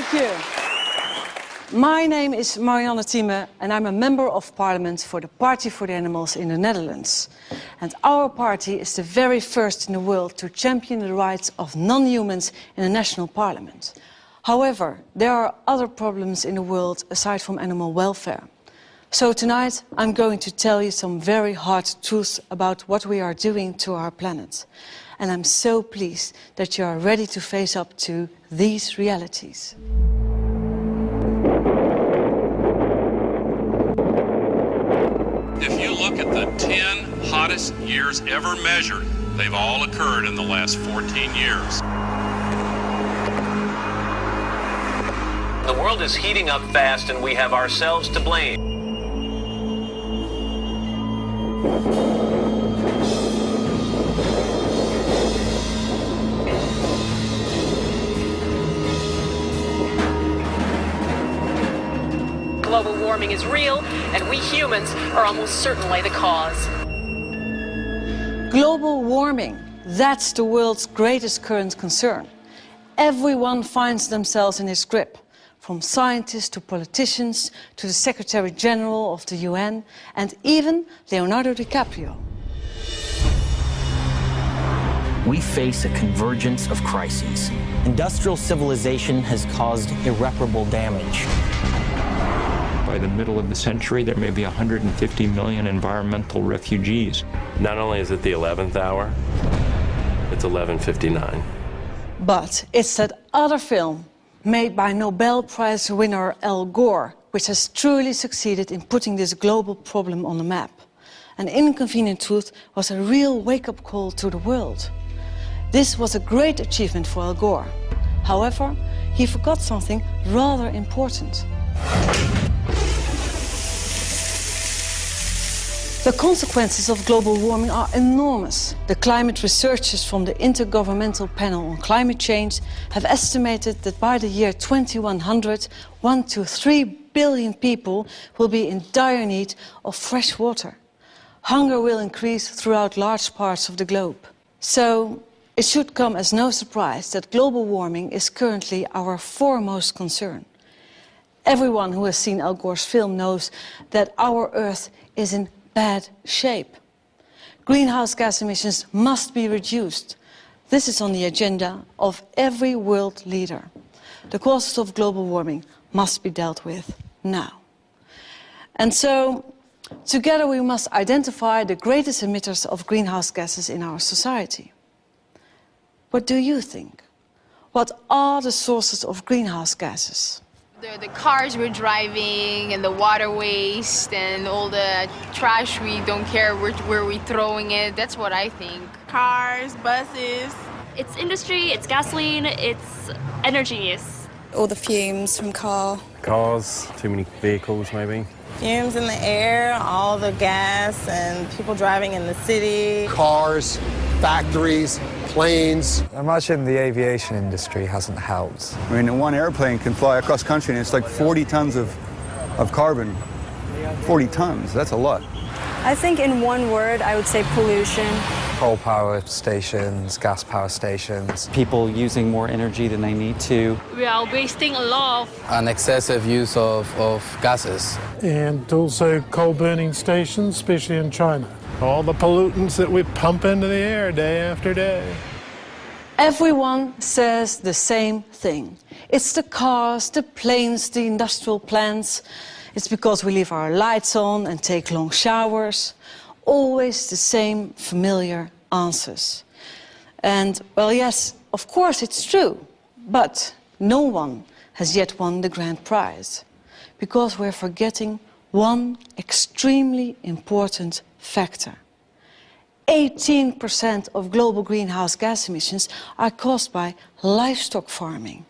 Thank you. My name is Marianne Thieme and I'm a member of parliament for the Party for the Animals in the Netherlands. And our party is the very first in the world to champion the rights of non-humans in the national parliament. However, there are other problems in the world aside from animal welfare. So tonight I'm going to tell you some very hard truths about what we are doing to our planet. And I'm so pleased that you are ready to face up to these realities. If you look at the 10 hottest years ever measured, they've all occurred in the last 14 years. The world is heating up fast and we have ourselves to blame. Global warming is real, and we humans are almost certainly the cause. Global warming, that's the world's greatest current concern. Everyone finds themselves in its grip, from scientists to politicians to the Secretary General of the UN and even Leonardo DiCaprio. We face a convergence of crises. Industrial civilization has caused irreparable damage. By the middle of the century, there may be 150 million environmental refugees. Not only is it the 11th hour, it's 11:59. But it's that other film made by Nobel Prize winner Al Gore, which has truly succeeded in putting this global problem on the map. An Inconvenient Truth was a real wake-up call to the world. This was a great achievement for Al Gore. However, he forgot something rather important. The consequences of global warming are enormous. The climate researchers from the Intergovernmental Panel on Climate Change have estimated that by the year 2100, 1 to 3 billion people will be in dire need of fresh water. Hunger will increase throughout large parts of the globe. So it should come as no surprise that global warming is currently our foremost concern. Everyone who has seen Al Gore's film knows that our Earth is in bad shape. Greenhouse gas emissions must be reduced. This is on the agenda of every world leader. The causes of global warming must be dealt with now. And so, together we must identify the greatest emitters of greenhouse gases in our society. What do you think? What are the sources of greenhouse gases? The cars we're driving and the water waste and all the trash we don't care where we're throwing it, that's what I think. Cars, buses. It's industry, it's gasoline, it's energy use. All the fumes from cars, too many vehicles maybe. Fumes in the air, all the gas and people driving in the city. Cars, factories, planes. Imagine the aviation industry hasn't helped. I mean, one airplane can fly across country and it's like 40 tons of carbon. 40 tons, that's a lot. I think in one word, I would say pollution. Coal power stations, gas power stations. People using more energy than they need to. We are wasting a lot of... An excessive use of gases. And also coal burning stations, especially in China. All the pollutants that we pump into the air day after day. Everyone says the same thing. It's the cars, the planes, the industrial plants. It's because we leave our lights on and take long showers. Always the same familiar answers. And, well, yes, of course it's true. But no one has yet won the grand prize. Because we're forgetting one extremely important factor. 18% of global greenhouse gas emissions are caused by livestock farming.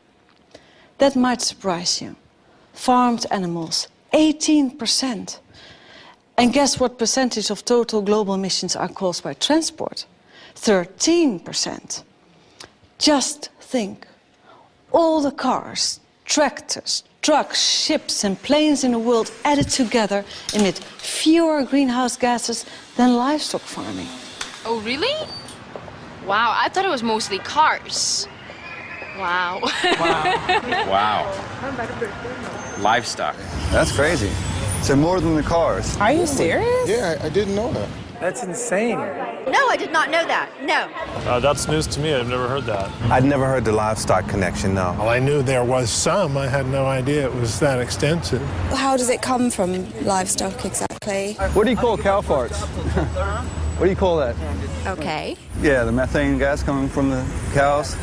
That might surprise you. Farmed animals, 18%. And guess what percentage of total global emissions are caused by transport? 13%. Just think. All the cars, tractors, trucks, ships and planes in the world added together emit fewer greenhouse gases than livestock farming. Oh, really? Wow, I thought it was mostly cars. Wow. Wow. Livestock. That's crazy. So more than the cars. Are you serious? Yeah, I didn't know that. That's insane. No, I did not know that. No. That's news to me. I've never heard that. I'd never heard the livestock connection, no. Well, I knew there was some. I had no idea it was that extensive. How does it come from livestock exactly? What do you call cow farts? What do you call that? Okay. Yeah, the methane gas coming from the cows.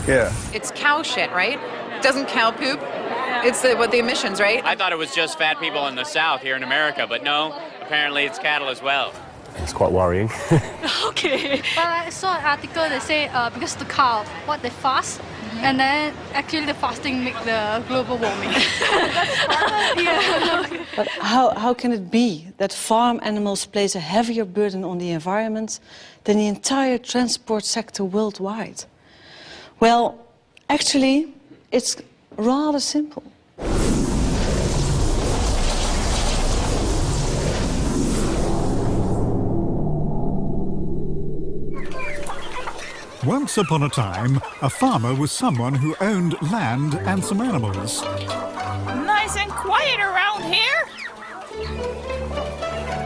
Yeah. It's cow shit, right? Doesn't cow poop? It's the emissions, right? I thought it was just fat people in the South here in America, but no, apparently it's cattle as well. It's quite worrying. Okay. Well, I saw an article that say because the cow, what they fast, and then actually the fasting make the global warming. Yeah. But how can it be that farm animals place a heavier burden on the environment than the entire transport sector worldwide? Well, actually, it's rather simple. Once upon a time, a farmer was someone who owned land and some animals. Nice and quiet around here.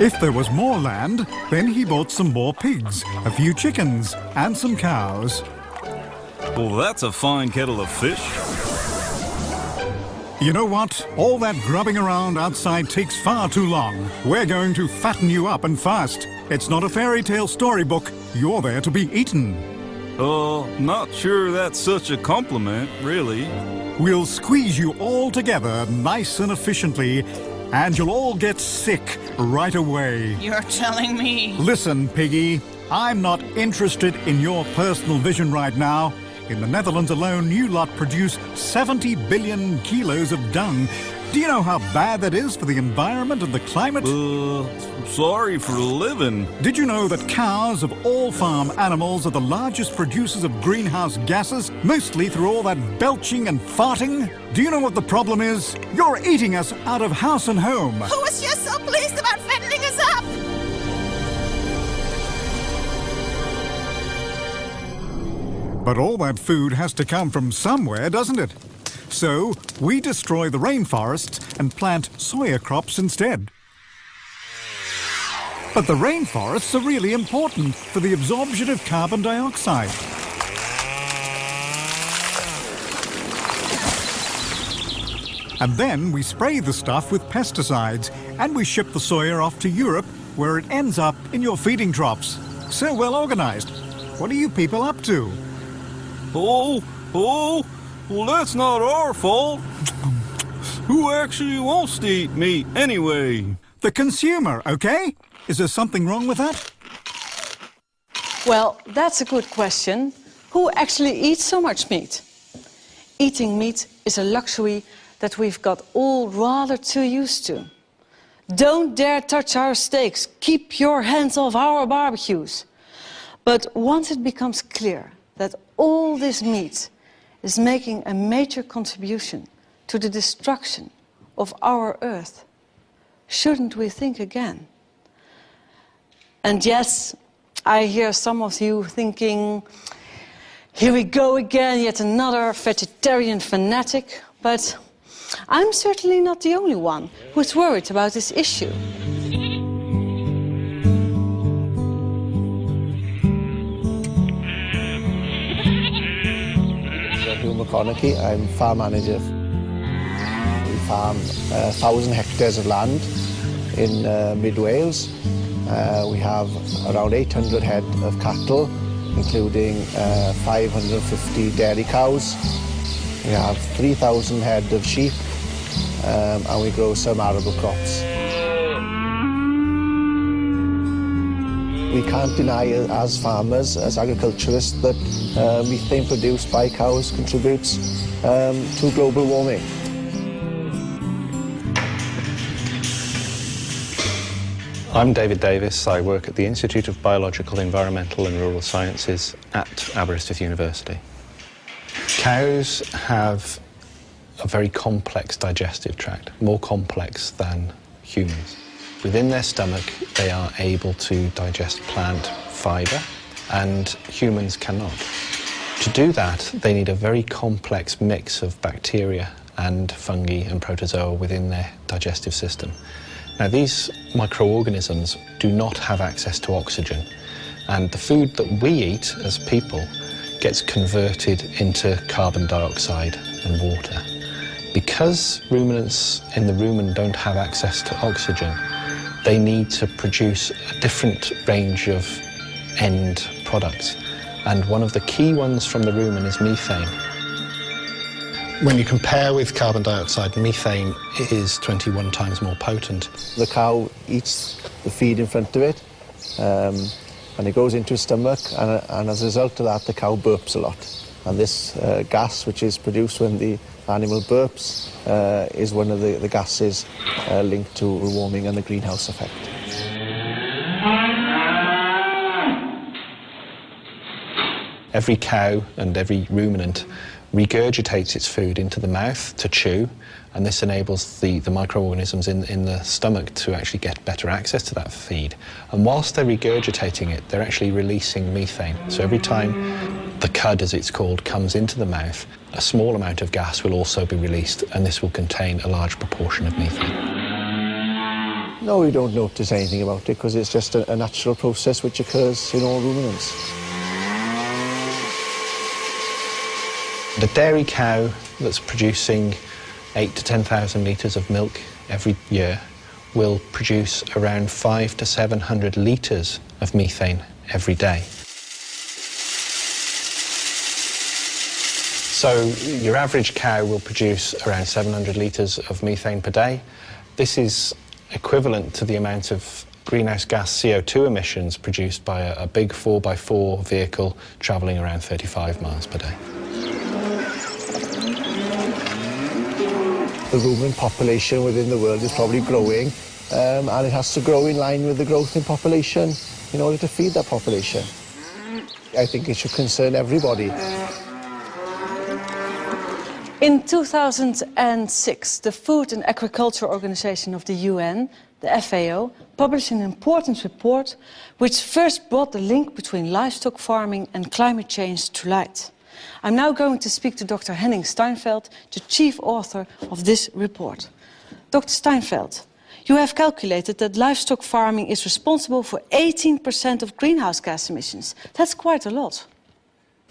If there was more land, then he bought some more pigs, a few chickens, and some cows. Well, that's a fine kettle of fish. You know what? All that grubbing around outside takes far too long. We're going to fatten you up and fast. It's not a fairy tale storybook. You're there to be eaten. Not sure that's such a compliment, really. We'll squeeze you all together nice and efficiently, and you'll all get sick right away. You're telling me. Listen, Piggy, I'm not interested in your personal vision right now. In the Netherlands alone, you lot produce 70 billion kilos of dung. Do you know how bad that is for the environment and the climate? Sorry for living. Did you know that cows of all farm animals are the largest producers of greenhouse gases, mostly through all that belching and farting? Do you know what the problem is? You're eating us out of house and home. Who was just so pleased about fattening us up? But all that food has to come from somewhere, doesn't it? So we destroy the rainforests and plant soya crops instead. But the rainforests are really important for the absorption of carbon dioxide. And then we spray the stuff with pesticides, and we ship the soya off to Europe, where it ends up in your feeding troughs. So well organized. What are you people up to? Well, that's not our fault. Who actually wants to eat meat anyway? The consumer, okay? Is there something wrong with that? Well, that's a good question. Who actually eats so much meat? Eating meat is a luxury that we've got all rather too used to. Don't dare touch our steaks. Keep your hands off our barbecues. But once it becomes clear that all this meat is making a major contribution to the destruction of our Earth, shouldn't we think again? And yes, I hear some of you thinking, here we go again, yet another vegetarian fanatic. But I'm certainly not the only one who's worried about this issue. I'm farm manager. We farm 1,000 hectares of land in mid-Wales. We have around 800 head of cattle, including 550 dairy cows. We have 3,000 head of sheep, and we grow some arable crops. We can't deny as farmers, as agriculturists, that methane produced by cows contributes to global warming. I'm David Davis. I work at the Institute of Biological, Environmental and Rural Sciences at Aberystwyth University. Cows have a very complex digestive tract, more complex than humans. Within their stomach, they are able to digest plant fibre, and humans cannot. To do that, they need a very complex mix of bacteria and fungi and protozoa within their digestive system. Now, these microorganisms do not have access to oxygen, and the food that we eat as people gets converted into carbon dioxide and water. Because ruminants in the rumen don't have access to oxygen, they need to produce a different range of end products. And one of the key ones from the rumen is methane. When you compare with carbon dioxide, methane is 21 times more potent. The cow eats the feed in front of it, and it goes into its stomach, and as a result of that, the cow burps a lot. And this gas, which is produced when the animal burps, is one of the gases linked to warming and the greenhouse effect. Every cow and every ruminant regurgitates its food into the mouth to chew, and this enables the microorganisms in the stomach to actually get better access to that feed. And whilst they're regurgitating it, they're actually releasing methane. So every time the cud, as it's called, comes into the mouth, a small amount of gas will also be released, and this will contain a large proportion of methane. No, we don't notice anything about it because it's just a natural process which occurs in all ruminants. The dairy cow that's producing 8,000 to 10,000 litres of milk every year will produce around 500 to 700 litres of methane every day. So your average cow will produce around 700 litres of methane per day. This is equivalent to the amount of greenhouse gas CO2 emissions produced by a big 4x4 vehicle travelling around 35 miles per day. The rumen population within the world is probably growing, and it has to grow in line with the growth in population in order to feed that population. I think it should concern everybody. In 2006, the Food and Agriculture Organization of the UN, the FAO, published an important report which first brought the link between livestock farming and climate change to light. I'm now going to speak to Dr. Henning Steinfeld, the chief author of this report. Dr. Steinfeld, you have calculated that livestock farming is responsible for 18% of greenhouse gas emissions. That's quite a lot.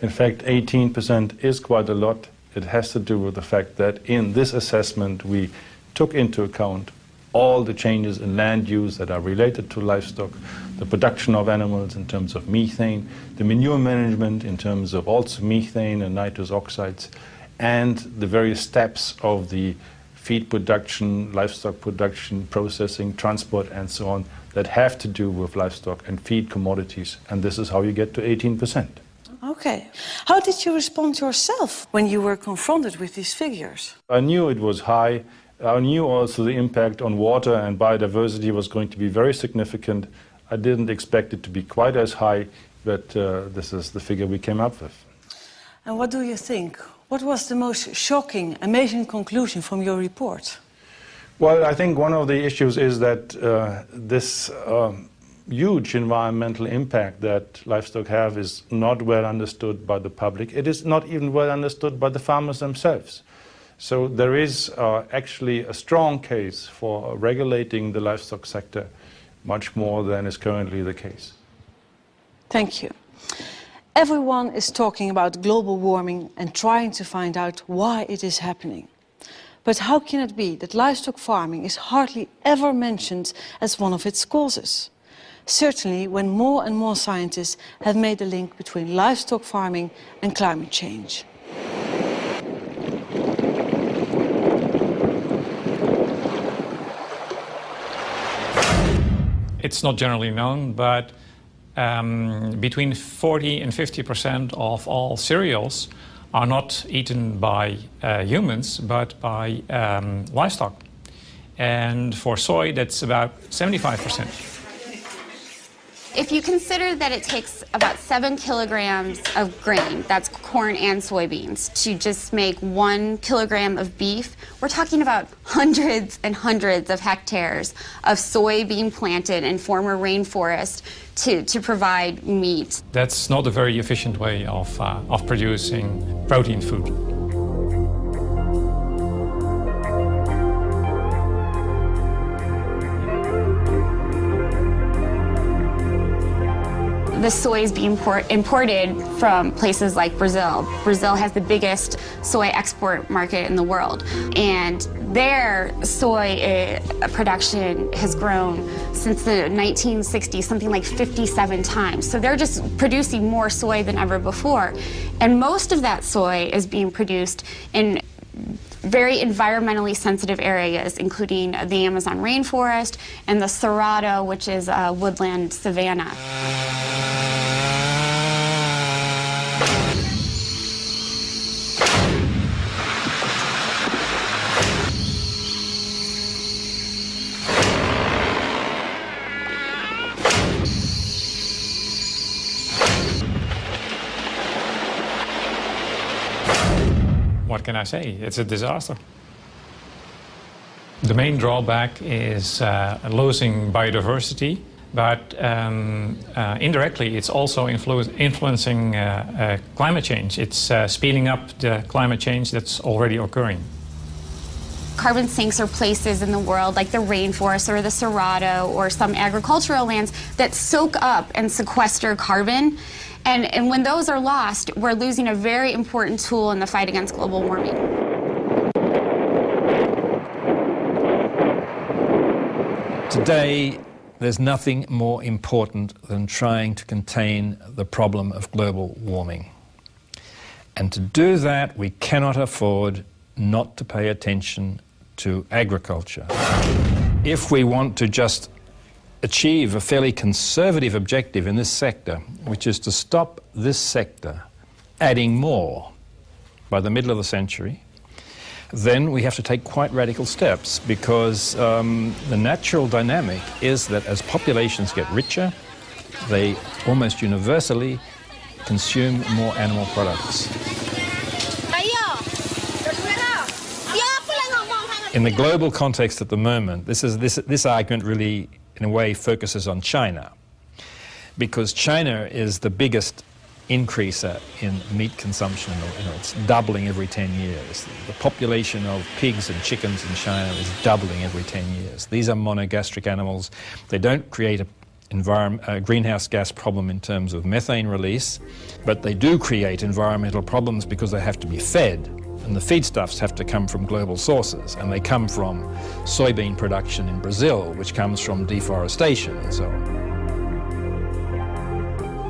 In fact, 18% is quite a lot. It has to do with the fact that in this assessment we took into account all the changes in land use that are related to livestock, the production of animals in terms of methane, the manure management in terms of also methane and nitrous oxides, and the various steps of the feed production, livestock production, processing, transport, and so on that have to do with livestock and feed commodities. And this is how you get to 18%. Okay. How did you respond yourself when you were confronted with these figures? I knew it was high. I knew also the impact on water and biodiversity was going to be very significant. I didn't expect it to be quite as high, but this is the figure we came up with. And what do you think? What was the most shocking, amazing conclusion from your report? Well, I think one of the issues is that this huge environmental impact that livestock have is not well understood by the public. It is not even well understood by the farmers themselves. So there is actually a strong case for regulating the livestock sector much more than is currently the case. Thank you. Everyone is talking about global warming and trying to find out why it is happening. But how can it be that livestock farming is hardly ever mentioned as one of its causes? Certainly when more and more scientists have made the link between livestock farming and climate change. It's not generally known, but between 40 and 50% of all cereals are not eaten by humans, but by livestock. And for soy, that's about 75%. If you consider that it takes about 7 kilograms of grain, that's corn and soybeans, to just make 1 kilogram of beef, we're talking about hundreds and hundreds of hectares of soy being planted in former rainforest to provide meat. That's not a very efficient way of producing protein food. The soy is being imported from places like Brazil. Brazil has the biggest soy export market in the world, and their soy production has grown since the 1960s, something like 57 times. So they're just producing more soy than ever before. And most of that soy is being produced in very environmentally sensitive areas, including the Amazon rainforest and the Cerrado, which is a woodland savanna. What can I say? It's a disaster. The main drawback is losing biodiversity, but indirectly it's also influencing climate change. It's speeding up the climate change that's already occurring. Carbon sinks are places in the world like the rainforest or the Cerrado or some agricultural lands that soak up and sequester carbon. And when those are lost, we're losing a very important tool in the fight against global warming. Today, there's nothing more important than trying to contain the problem of global warming. And to do that, we cannot afford not to pay attention to agriculture. If we want to just achieve a fairly conservative objective in this sector, which is to stop this sector adding more by the middle of the century, then we have to take quite radical steps, because the natural dynamic is that as populations get richer, they almost universally consume more animal products. In the global context at the moment, this argument really, in a way, focuses on China, because China is the biggest increaser in meat consumption. It's doubling every 10 years. The population of pigs and chickens in China is doubling every 10 years. These are monogastric animals. They don't create a greenhouse gas problem in terms of methane release, but they do create environmental problems because they have to be fed. And the feedstuffs have to come from global sources, and they come from soybean production in Brazil, which comes from deforestation and so on.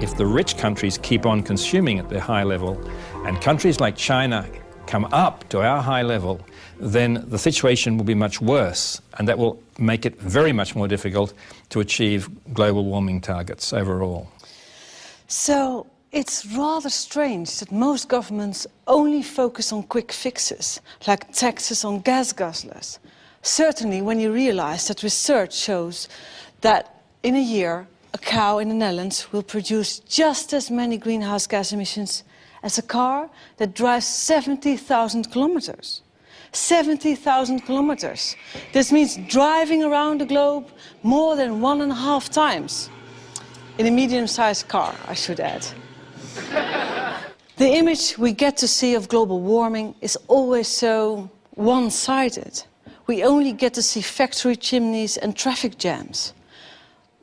If the rich countries keep on consuming at their high level, and countries like China come up to our high level, then the situation will be much worse, and that will make it very much more difficult to achieve global warming targets overall. So it's rather strange that most governments only focus on quick fixes, like taxes on gas guzzlers. Certainly when you realize that research shows that in a year, a cow in the Netherlands will produce just as many greenhouse gas emissions as a car that drives 70,000 kilometers. 70,000 kilometers. This means driving around the globe more than 1.5 times. In a medium-sized car, I should add. The image we get to see of global warming is always so one-sided. We only get to see factory chimneys and traffic jams.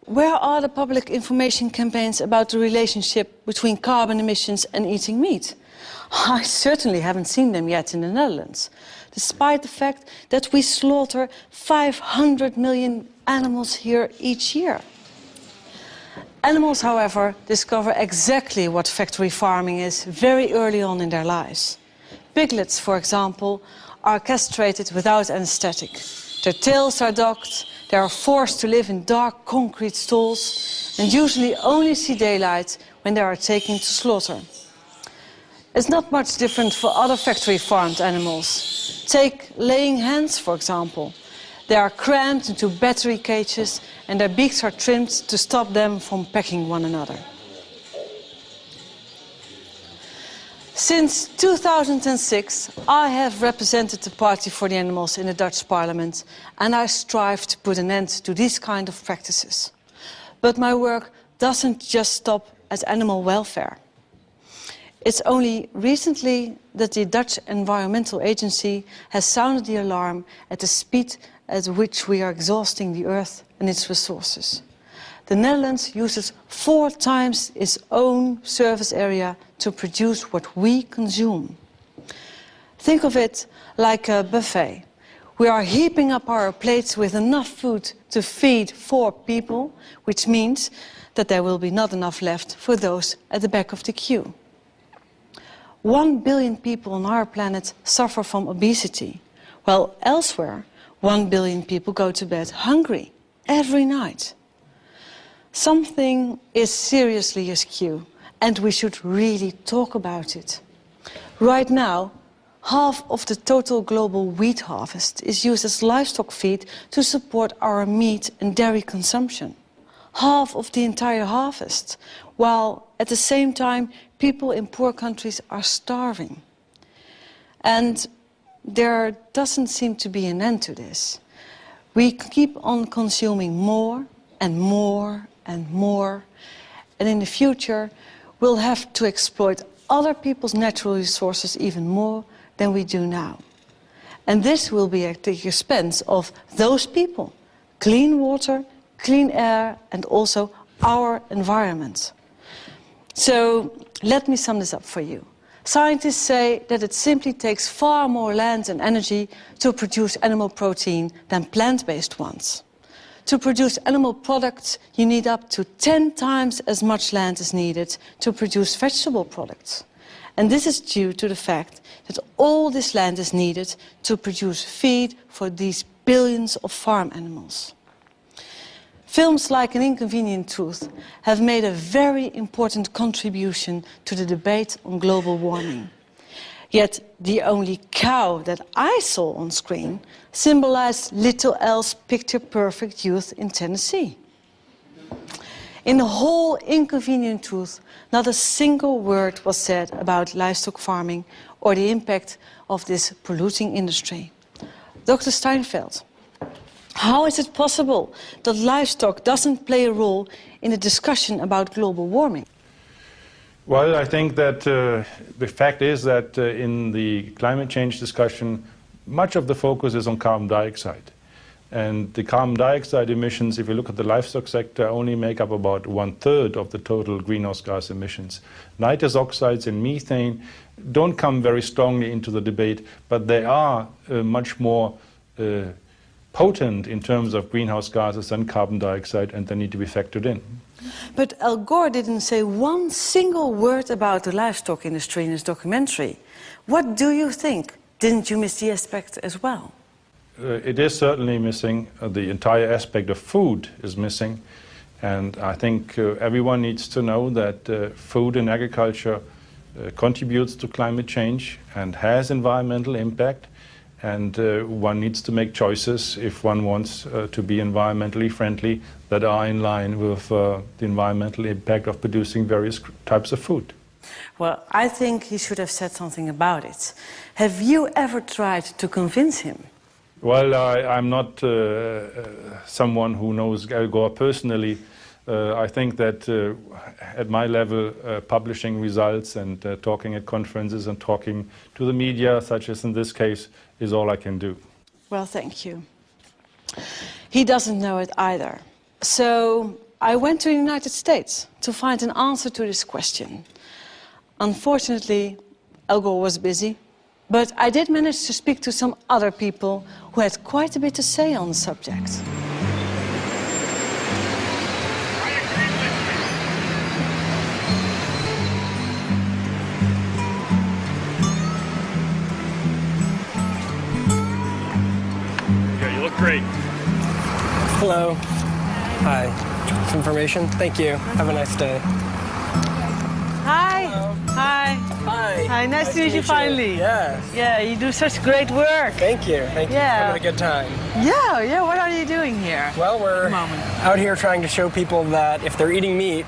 Where are the public information campaigns about the relationship between carbon emissions and eating meat? I certainly haven't seen them yet in the Netherlands, despite the fact that we slaughter 500 million animals here each year. Animals, however, discover exactly what factory farming is very early on in their lives. Piglets, for example, are castrated without anesthetic. Their tails are docked, they are forced to live in dark concrete stalls and usually only see daylight when they are taken to slaughter. It's not much different for other factory farmed animals. Take laying hens, for example. They are crammed into battery cages and their beaks are trimmed to stop them from pecking one another. Since 2006, I have represented the Party for the Animals in the Dutch Parliament, and I strive to put an end to these kind of practices. But my work doesn't just stop at animal welfare. It's only recently that the Dutch Environmental Agency has sounded the alarm at the speed at which we are exhausting the earth and its resources. The Netherlands uses 4 times its own surface area to produce what we consume. Think of it like a buffet. We are heaping up our plates with enough food to feed 4 people, which means that there will be not enough left for those at the back of the queue. 1 billion people on our planet suffer from obesity, while elsewhere 1 billion people go to bed hungry every night. Something is seriously askew, and we should really talk about it. Right now, half of the total global wheat harvest is used as livestock feed to support our meat and dairy consumption. Half of the entire harvest, while at the same time people in poor countries are starving. And there doesn't seem to be an end to this. We keep on consuming more and more and more, and in the future we'll have to exploit other people's natural resources even more than we do now. And this will be at the expense of those people, clean water, clean air, and also our environment. So let me sum this up for you. Scientists say that it simply takes far more land and energy to produce animal protein than plant-based ones. To produce animal products, you need up to 10 times as much land as needed to produce vegetable products. And this is due to the fact that all this land is needed to produce feed for these billions of farm animals. Films like An Inconvenient Truth have made a very important contribution to the debate on global warming. Yet the only cow that I saw on screen symbolized little Elle's picture-perfect youth in Tennessee. In the whole Inconvenient Truth, not a single word was said about livestock farming or the impact of this polluting industry. Dr. Steinfeld, how is it possible that livestock doesn't play a role in the discussion about global warming? Well, I think that the fact is that in the climate change discussion, much of the focus is on carbon dioxide. And the carbon dioxide emissions, if you look at the livestock sector, only make up about 1/3 of the total greenhouse gas emissions. Nitrous oxides and methane don't come very strongly into the debate, but they are much more potent in terms of greenhouse gases than carbon dioxide, and they need to be factored in. But Al Gore didn't say one single word about the livestock industry in his documentary. What do you think? Didn't you miss the aspect as well? It is certainly missing. The entire aspect of food is missing. And I think everyone needs to know that food and agriculture contributes to climate change and has environmental impact. And one needs to make choices if one wants to be environmentally friendly that are in line with the environmental impact of producing various types of food. Well, I think he should have said something about it. Have you ever tried to convince him? Well, I'm not someone who knows Al Gore personally. I think that at my level, publishing results and talking at conferences and talking to the media, such as in this case, is all I can do. Well, thank you. He doesn't know it either. So I went to the United States to find an answer to this question. Unfortunately, Al Gore was busy, but I did manage to speak to some other people who had quite a bit to say on the subject. Great. Hello. Hi. Some information? Thank you. Have a nice day. Hi. Hello. Hi. Hi. Hi. Hi, nice to meet you finally. Yes. Yeah, you do such great work. Thank you. Thank you. Yeah. Having a good time. Yeah. What are you doing here? Well, we're out here trying to show people that if they're eating meat,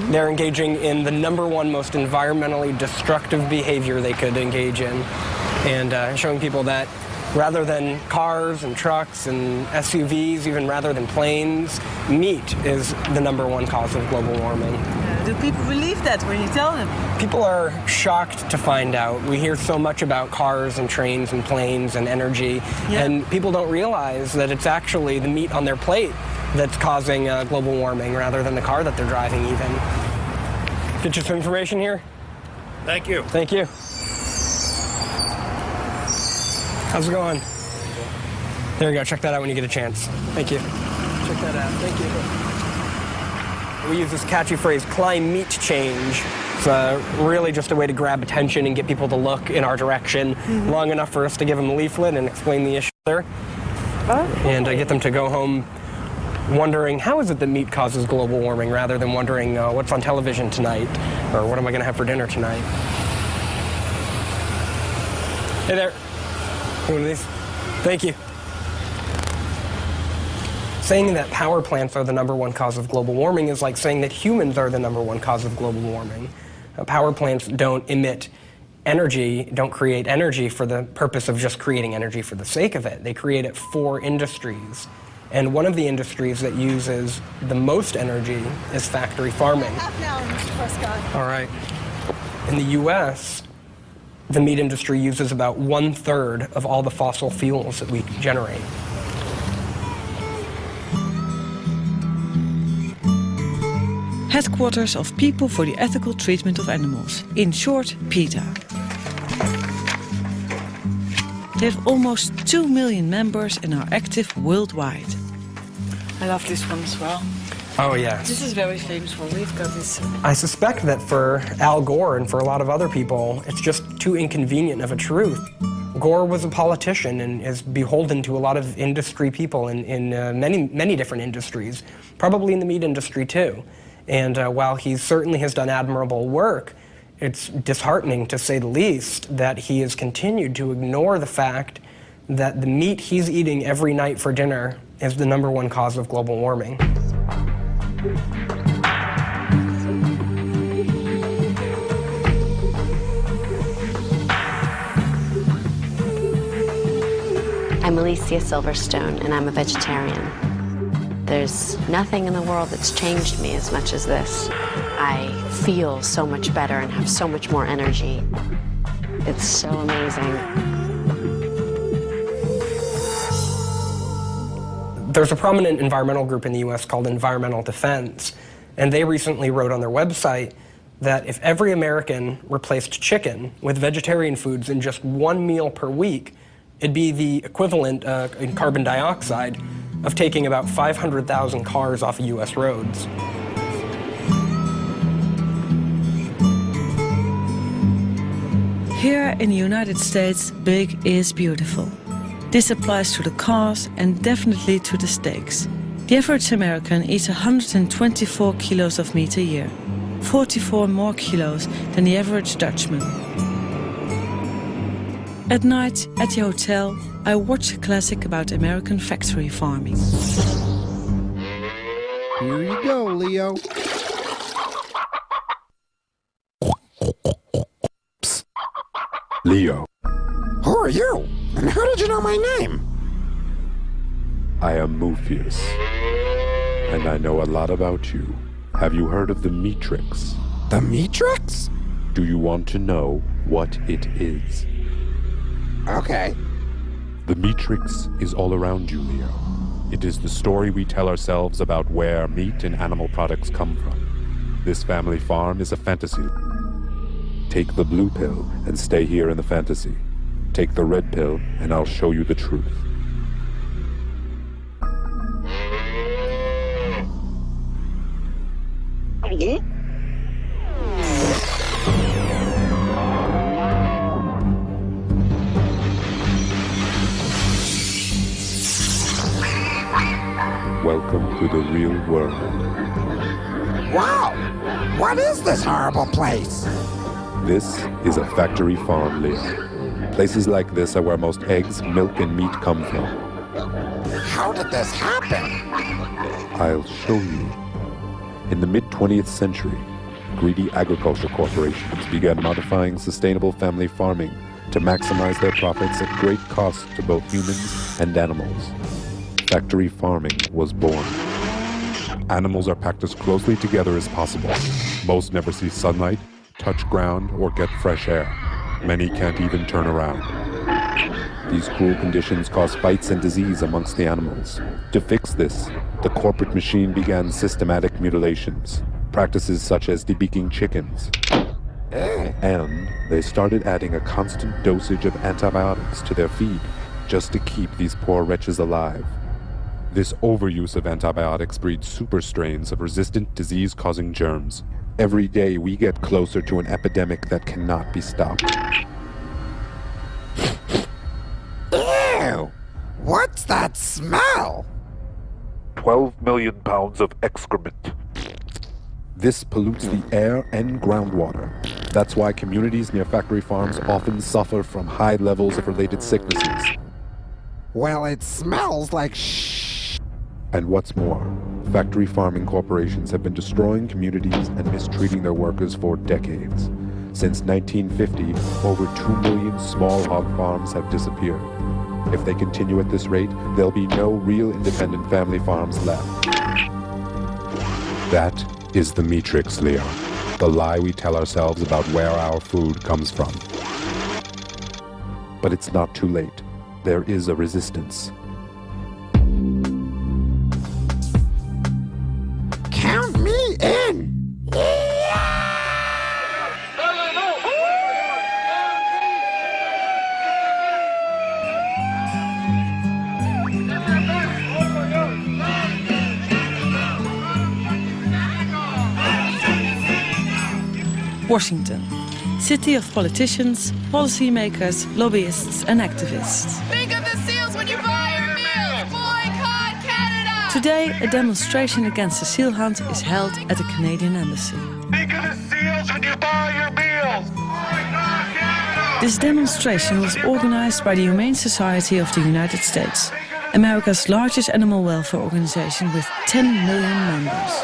they're engaging in the #1 most environmentally destructive behavior they could engage in. And showing people that rather than cars and trucks and SUVs, even rather than planes, meat is the #1 cause of global warming. Do people believe that when you tell them? People are shocked to find out. We hear so much about cars and trains and planes and energy, and people don't realize that it's actually the meat on their plate that's causing global warming rather than the car that they're driving even. Get you some information here? Thank you. Thank you. How's it going? There you go. Check that out when you get a chance. Thank you. Check that out. Thank you. We use this catchy phrase, climate change. It's really just a way to grab attention and get people to look in our direction long enough for us to give them a leaflet and explain the issue there. And get them to go home wondering, how is it that meat causes global warming, rather than wondering what's on television tonight or what am I going to have for dinner tonight. Hey there. One of these. Thank you. Saying that power plants are the #1 cause of global warming is like saying that humans are the #1 cause of global warming. Power plants don't emit energy, don't create energy for the purpose of just creating energy for the sake of it. They create it for industries. And one of the industries that uses the most energy is factory farming. Half an hour, Mr. Prescott. All right. In the U.S., the meat industry uses about 1/3 of all the fossil fuels that we generate. Headquarters of People for the Ethical Treatment of Animals, in short, PETA. They have almost 2 million members and are active worldwide. I love this one as well. Oh, yes. This is very famous for. We've got this. I suspect that for Al Gore and for a lot of other people, it's just too inconvenient of a truth. Gore was a politician and is beholden to a lot of industry people in many different industries, probably in the meat industry too. And while he certainly has done admirable work, it's disheartening, to say the least, that he has continued to ignore the fact that the meat he's eating every night for dinner is the #1 cause of global warming. I'm Alicia Silverstone, and I'm a vegetarian. There's nothing in the world that's changed me as much as this. I feel so much better and have so much more energy. It's so amazing. There's a prominent environmental group in the U.S. called Environmental Defense, and they recently wrote on their website that if every American replaced chicken with vegetarian foods in just 1 meal per week, it'd be the equivalent in carbon dioxide of taking about 500,000 cars off of U.S. roads. Here in the United States, big is beautiful. This applies to the cars and definitely to the steaks. The average American eats 124 kilos of meat a year, 44 more kilos than the average Dutchman. At night, at the hotel, I watch a classic about American factory farming. Here you go, Leo. Psst. Leo. Who are you? And how did you know my name? I am Morpheus, and I know a lot about you. Have you heard of the Matrix? The Matrix? Do you want to know what it is? Okay. The Matrix is all around you, Leo. It is the story we tell ourselves about where meat and animal products come from. This family farm is a fantasy. Take the blue pill and stay here in the fantasy. Take the red pill and I'll show you the truth. Welcome to the real world. Wow! What is this horrible place? This is a factory farm, Leo. Places like this are where most eggs, milk, and meat come from. How did this happen? I'll show you. In the mid-20th century, greedy agriculture corporations began modifying sustainable family farming to maximize their profits at great cost to both humans and animals. Factory farming was born. Animals are packed as closely together as possible. Most never see sunlight, touch ground, or get fresh air. Many can't even turn around. These cruel conditions cause fights and disease amongst the animals. To fix this, the corporate machine began systematic mutilations, practices such as debeaking chickens. And they started adding a constant dosage of antibiotics to their feed, just to keep these poor wretches alive. This overuse of antibiotics breeds super strains of resistant disease-causing germs. Every day we get closer to an epidemic that cannot be stopped. Ew! What's that smell? 12 million pounds of excrement. This pollutes the air and groundwater. That's why communities near factory farms often suffer from high levels of related sicknesses. Well, it smells like shh. And what's more, factory farming corporations have been destroying communities and mistreating their workers for decades. Since 1950, over 2 million small hog farms have disappeared. If they continue at this rate, there'll be no real independent family farms left. That is the matrix, Leo. The lie we tell ourselves about where our food comes from. But it's not too late. There is a resistance. Count me in! Washington, city of politicians, policymakers, lobbyists and activists. Think of the seals when you buy your meals! Boycott Canada! Today, a demonstration against the seal hunt is held at the Canadian Embassy. Think of the seals when you buy your meals! Boycott Canada! This demonstration was organized by the Humane Society of the United States, America's largest animal welfare organization with 10 million members.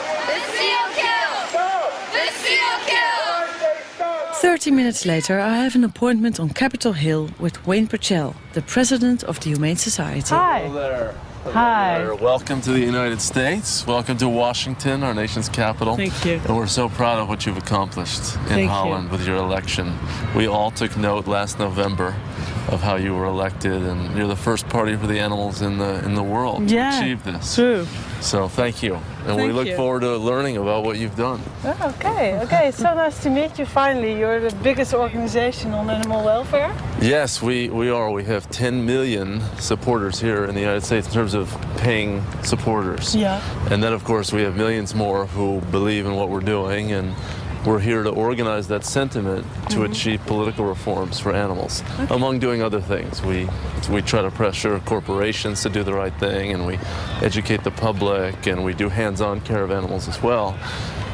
30 minutes later, I have an appointment on Capitol Hill with Wayne Purcell, the president of the Humane Society. Hi. Hello there. Hi. Welcome to the United States. Welcome to Washington, our nation's capital. Thank you. And we're so proud of what you've accomplished in Holland with your election. We all took note last November of how you were elected, and you're the first party for the animals in the world to achieve this. True. So thank you. And we look forward to learning about what you've done. Oh, okay. So nice to meet you finally. You're the biggest organization on animal welfare. Yes, we are. We have 10 million supporters here in the United States in terms of paying supporters. Yeah. And then, of course, we have millions more who believe in what we're doing, and we're here to organize that sentiment to achieve political reforms for animals, among doing other things. We try to pressure corporations to do the right thing, and we educate the public, and we do hands-on care of animals as well.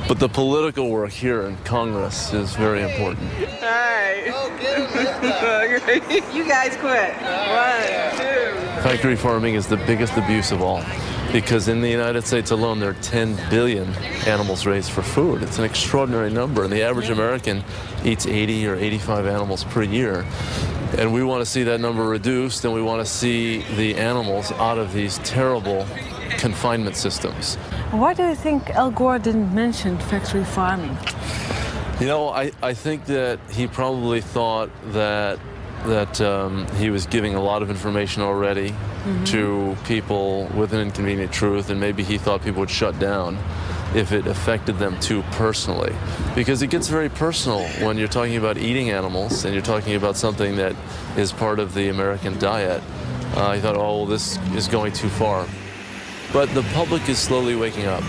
But the political work here in Congress is very important. Hi. Oh, good. You guys quit. 1, 2. Factory farming is the biggest abuse of all, because in the United States alone, there are 10 billion animals raised for food. It's an extraordinary number, and the average American eats 80 or 85 animals per year. And we want to see that number reduced, and we want to see the animals out of these terrible confinement systems. Why do you think Al Gore didn't mention factory farming? You know, I think that he probably thought that he was giving a lot of information already to people with an inconvenient truth, and maybe he thought people would shut down if it affected them too personally. Because it gets very personal when you're talking about eating animals and you're talking about something that is part of the American diet. He thought, oh, well, this is going too far. But the public is slowly waking up.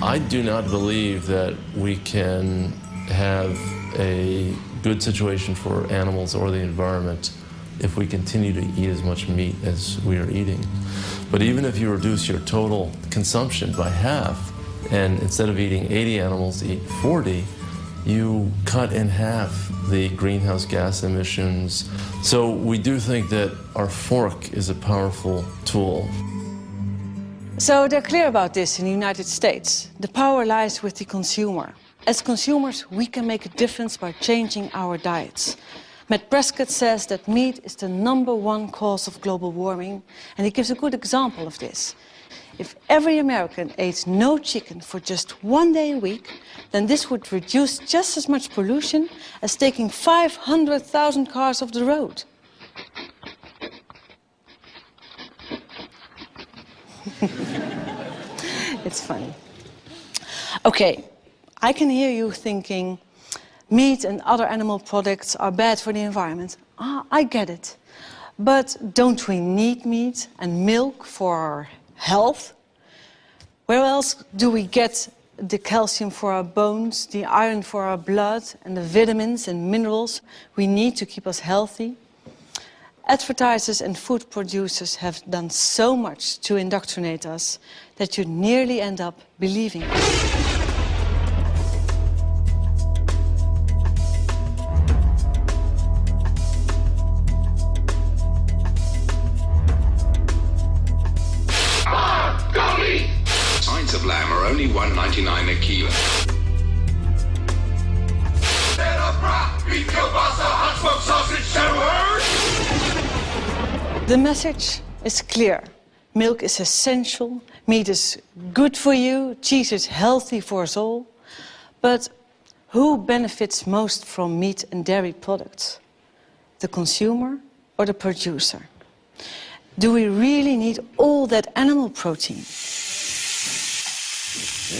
I do not believe that we can have a good situation for animals or the environment if we continue to eat as much meat as we are eating. But even if you reduce your total consumption by half, and instead of eating 80 animals, eat 40, you cut in half the greenhouse gas emissions. So we do think that our fork is a powerful tool. So they're clear about this in the United States. The power lies with the consumer. As consumers, we can make a difference by changing our diets. Matt Prescott says that meat is the #1 cause of global warming, and he gives a good example of this. If every American ate no chicken for just 1 day a week, then this would reduce just as much pollution as taking 500,000 cars off the road. It's funny. Okay, I can hear you thinking, meat and other animal products are bad for the environment. I get it. But don't we need meat and milk for our health? Where else do we get the calcium for our bones, the iron for our blood, and the vitamins and minerals we need to keep us healthy? Advertisers and food producers have done so much to indoctrinate us that you nearly end up believing it. Pints of lamb are only $1.99 a kilo. The message is clear. Milk is essential, meat is good for you, cheese is healthy for us all. But who benefits most from meat and dairy products? The consumer or the producer? Do we really need all that animal protein?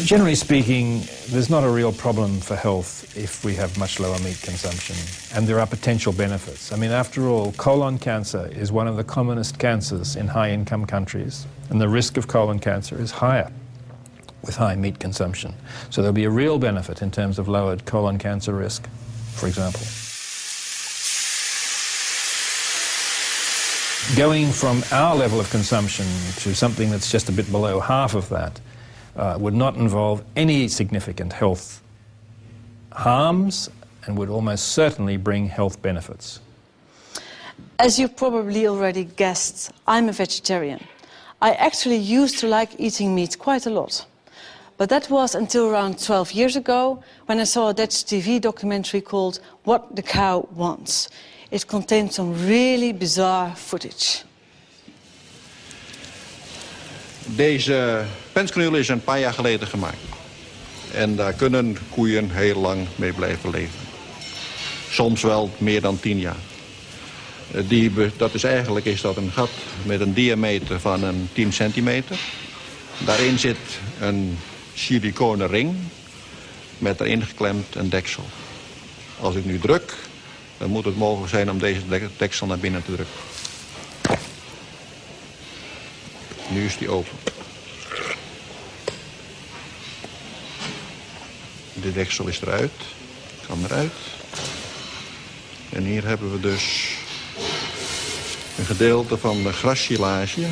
Generally speaking, there's not a real problem for health if we have much lower meat consumption, and there are potential benefits. I mean, after all, colon cancer is one of the commonest cancers in high-income countries, and the risk of colon cancer is higher with high meat consumption. So there'll be a real benefit in terms of lowered colon cancer risk, for example. Going from our level of consumption to something that's just a bit below half of that would not involve any significant health harms and would almost certainly bring health benefits. As you probably already guessed, I'm a vegetarian. I actually used to like eating meat quite a lot. But that was until around 12 years ago when I saw a Dutch TV documentary called What the Cow Wants. It contained some really bizarre footage. Deze pensknul is een paar jaar geleden gemaakt. En daar kunnen koeien heel lang mee blijven leven. Soms wel meer dan 10 jaar. Dat is een gat met een diameter van een 10 centimeter. Daarin zit een siliconen ring met erin geklemd een deksel. Als ik nu druk, dan moet het mogelijk zijn om deze deksel naar binnen te drukken. Nu is die open. De deksel is eruit, kan eruit. En hier hebben we dus een gedeelte van de grassilage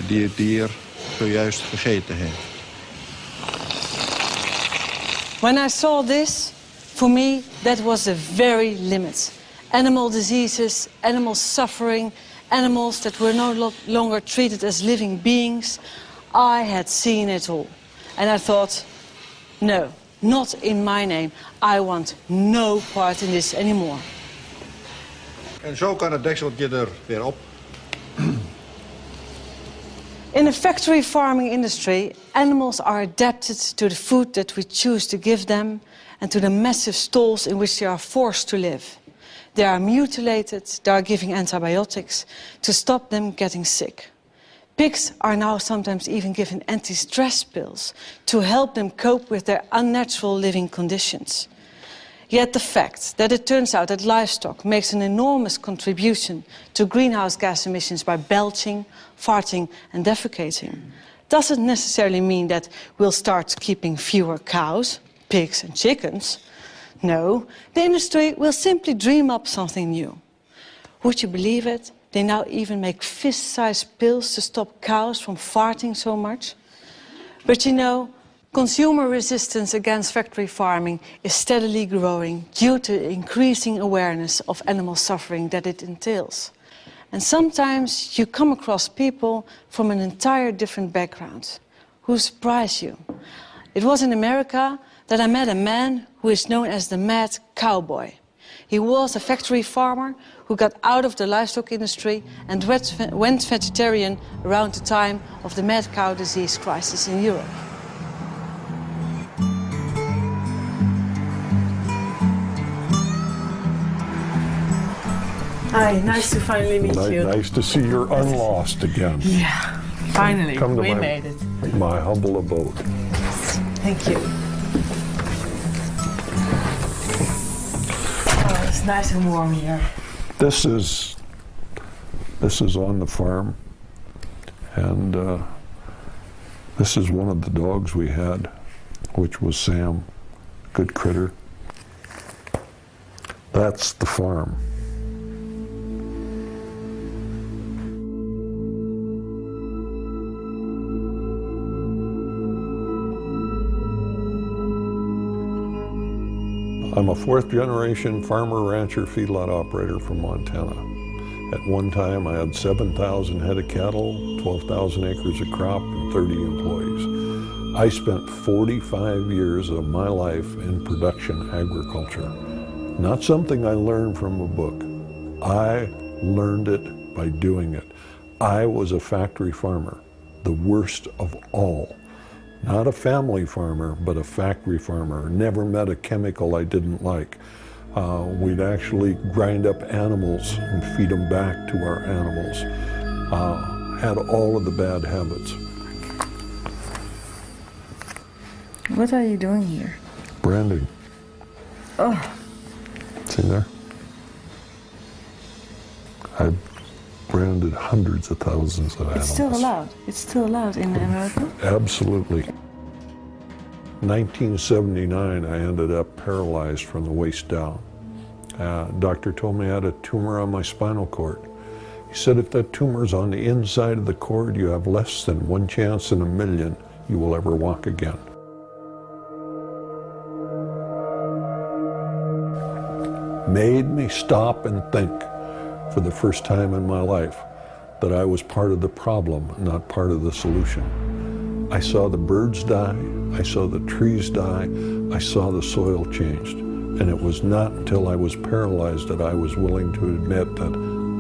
die het dier zojuist gegeten heeft. When I saw this, for me, that was the very limit. Animal diseases, animal suffering, animals that were no longer treated as living beings. I had seen it all. And I thought, no, not in my name. I want no part in this anymore. En zo kan het dekseltje er weer op. In the factory farming industry, animals are adapted to the food that we choose to give them and to the massive stalls in which they are forced to live. They are mutilated, they are giving antibiotics to stop them getting sick. Pigs are now sometimes even given anti-stress pills to help them cope with their unnatural living conditions. Yet the fact that it turns out that livestock makes an enormous contribution to greenhouse gas emissions by belching, farting and defecating doesn't necessarily mean that we'll start keeping fewer cows, pigs and chickens. No, the industry will simply dream up something new. Would you believe it? They now even make fist-sized pills to stop cows from farting so much. But you know, consumer resistance against factory farming is steadily growing due to the increasing awareness of animal suffering that it entails. And sometimes you come across people from an entire different background who surprise you. It was in America that I met a man who is known as the Mad Cowboy. He was a factory farmer who got out of the livestock industry and went vegetarian around the time of the mad cow disease crisis in Europe. Hi, nice to finally meet you. Nice to see you're unlost again. Yeah, finally, we made it. My humble abode. Thank you. Oh, it's nice and warm here. This is on the farm, and this is one of the dogs we had, which was Sam. Good critter. That's the farm. I'm a fourth-generation farmer, rancher, feedlot operator from Montana. At one time, I had 7,000 head of cattle, 12,000 acres of crop, and 30 employees. I spent 45 years of my life in production agriculture. Not something I learned from a book. I learned it by doing it. I was a factory farmer, the worst of all. Not a family farmer, but a factory farmer. Never met a chemical I didn't like. We'd actually grind up animals and feed them back to our animals. Had all of the bad habits. What are you doing here? Branding. Oh. See there? I've branded hundreds of thousands of animals. It's still allowed? It's still allowed in America? Absolutely. 1979, I ended up paralyzed from the waist down. Doctor told me I had a tumor on my spinal cord. He said if that tumor's on the inside of the cord, you have less than 1 chance in a million you will ever walk again. Made me stop and think for the first time in my life that I was part of the problem, not part of the solution. I saw the birds die, I saw the trees die, I saw the soil changed. And it was not until I was paralyzed that I was willing to admit that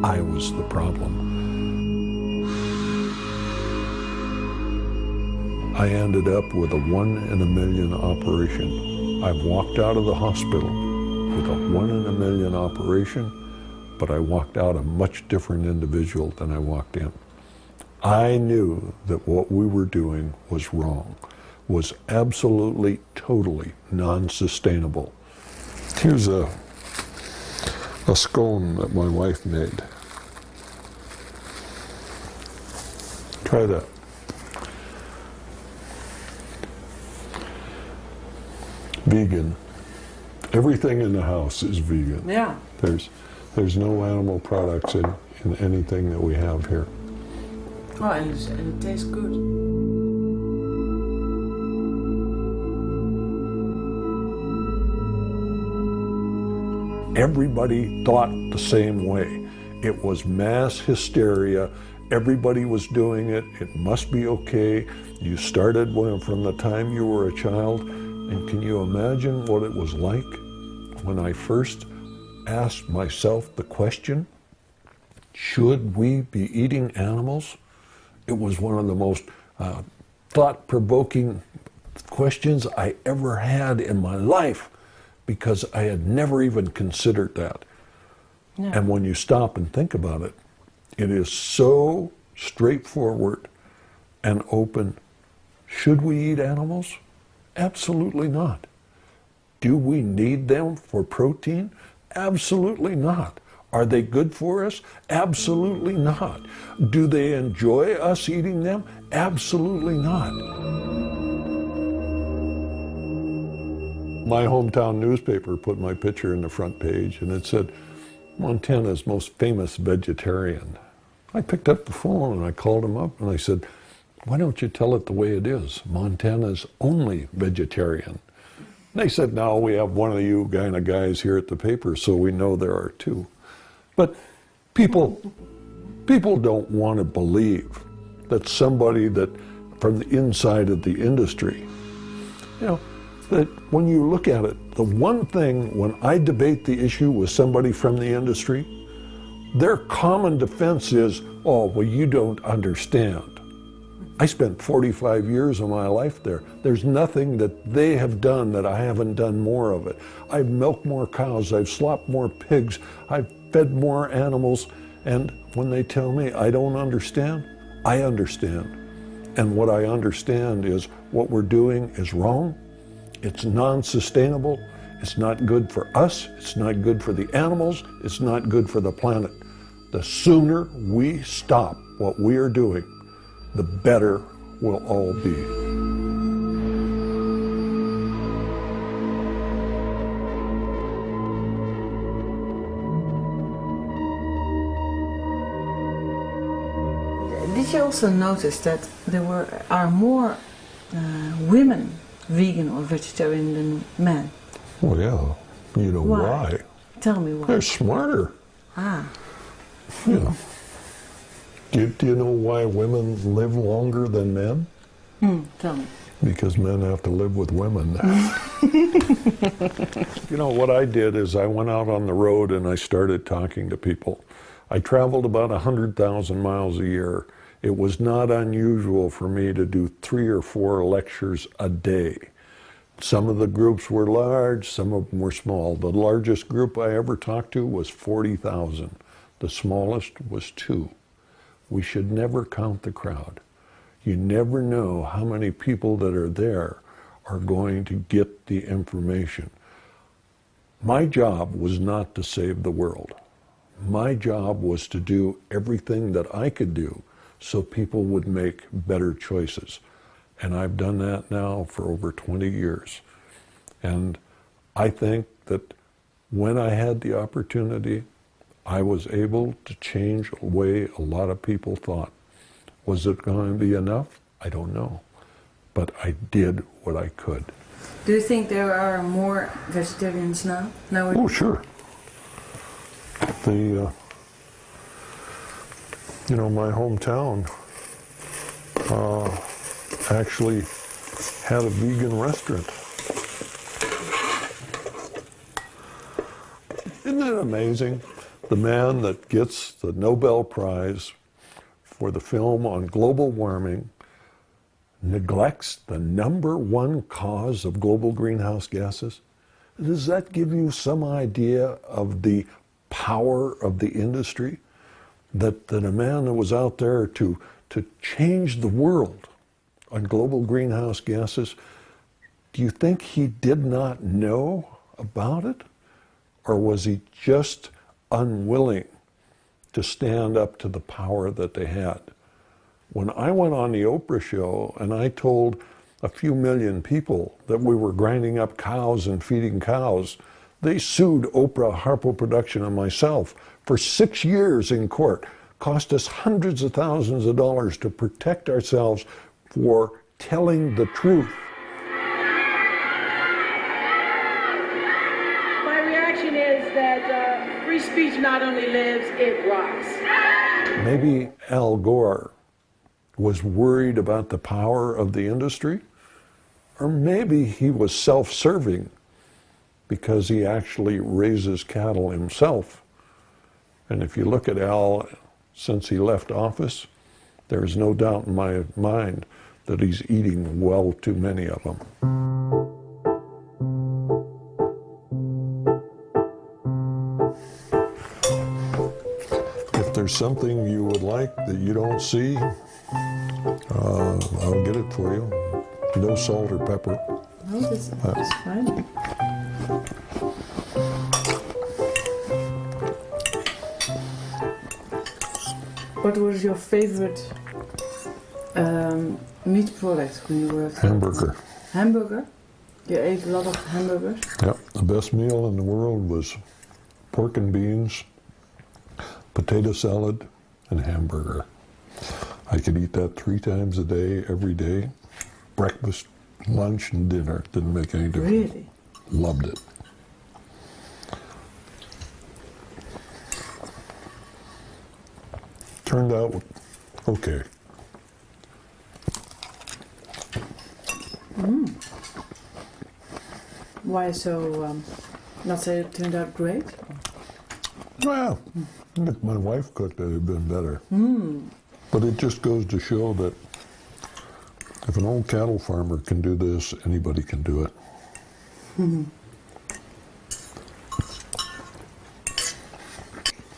I was the problem. I ended up with a 1 in a million operation. I've walked out of the hospital with a 1 in a million operation, but I walked out a much different individual than I walked in. I knew that what we were doing was wrong, was absolutely, totally non-sustainable. Here's a scone that my wife made. Try that. Vegan. Everything in the house is vegan. Yeah. There's no animal products in anything that we have here. Oh, and it tastes good. Everybody thought the same way. It was mass hysteria. Everybody was doing it. It must be okay. You started from the time you were a child. And can you imagine what it was like when I first asked myself the question, should we be eating animals? It was one of the most thought-provoking questions I ever had in my life, because I had never even considered that. Yeah. And when you stop and think about it, it is so straightforward and open. Should we eat animals? Absolutely not. Do we need them for protein? Absolutely not. Are they good for us? Absolutely not. Do they enjoy us eating them? Absolutely not. My hometown newspaper put my picture in the front page, and it said, Montana's most famous vegetarian. I picked up the phone and I called him up and I said, why don't you tell it the way it is? Montana's only vegetarian. They said, no, we have one of you kind of guys here at the paper, so we know there are two. But people don't want to believe that somebody that from the inside of the industry, you know, that when you look at it, the one thing when I debate the issue with somebody from the industry, their common defense is, oh, well, you don't understand. I spent 45 years of my life there. There's nothing that they have done that I haven't done more of it. I've milked more cows, I've slopped more pigs, I've fed more animals, and when they tell me I don't understand, I understand. And what I understand is what we're doing is wrong, it's non-sustainable, it's not good for us, it's not good for the animals, it's not good for the planet. The sooner we stop what we are doing, the better we'll all be. Did you also notice that there are more women vegan or vegetarian than men? Well, yeah. You know why? Tell me why. They're smarter. Ah. You know. Do you know why women live longer than men? Tell me. Because men have to live with women. You know, what I did is I went out on the road and I started talking to people. I traveled about 100,000 miles a year. It was not unusual for me to do 3 or 4 lectures a day. Some of the groups were large, some of them were small. The largest group I ever talked to was 40,000. The smallest was 2. We should never count the crowd. You never know how many people that are there are going to get the information. My job was not to save the world. My job was to do everything that I could do so people would make better choices. And I've done that now for over 20 years. And I think that when I had the opportunity, I was able to change the way a lot of people thought. Was it going to be enough? I don't know. But I did what I could. Do you think there are more vegetarians now? Oh, sure. You know, my hometown actually had a vegan restaurant. Isn't that amazing? The man that gets the Nobel Prize for the film on global warming neglects the #1 cause of global greenhouse gases? Does that give you some idea of the power of the industry? That a man that was out there to change the world on global greenhouse gases, do you think he did not know about it? Or was he just unwilling to stand up to the power that they had? When I went on the Oprah show and I told a few million people that we were grinding up cows and feeding cows, they sued Oprah, Harpo Production, and myself for 6 years in court. Cost us hundreds of thousands of dollars to protect ourselves for telling the truth. My reaction is that free speech not only lives, it rots. Maybe Al Gore was worried about the power of the industry, or maybe he was self-serving because he actually raises cattle himself. And if you look at Al, since he left office, there's no doubt in my mind that he's eating well too many of them. If there's something you would like that you don't see, I'll get it for you. No salt or pepper. No, that's fine. What was your favorite meat product when you were? Hamburger. Hamburger? You ate a lot of hamburgers? Yep. The best meal in the world was pork and beans, potato salad, and hamburger. I could eat that 3 times a day, every day. Breakfast, lunch, and dinner. Didn't make any difference. Really? Loved it. Turned out okay. Why so, not say it turned out great? Well, if my wife cooked it, it'd been better. But it just goes to show that if an old cattle farmer can do this, anybody can do it.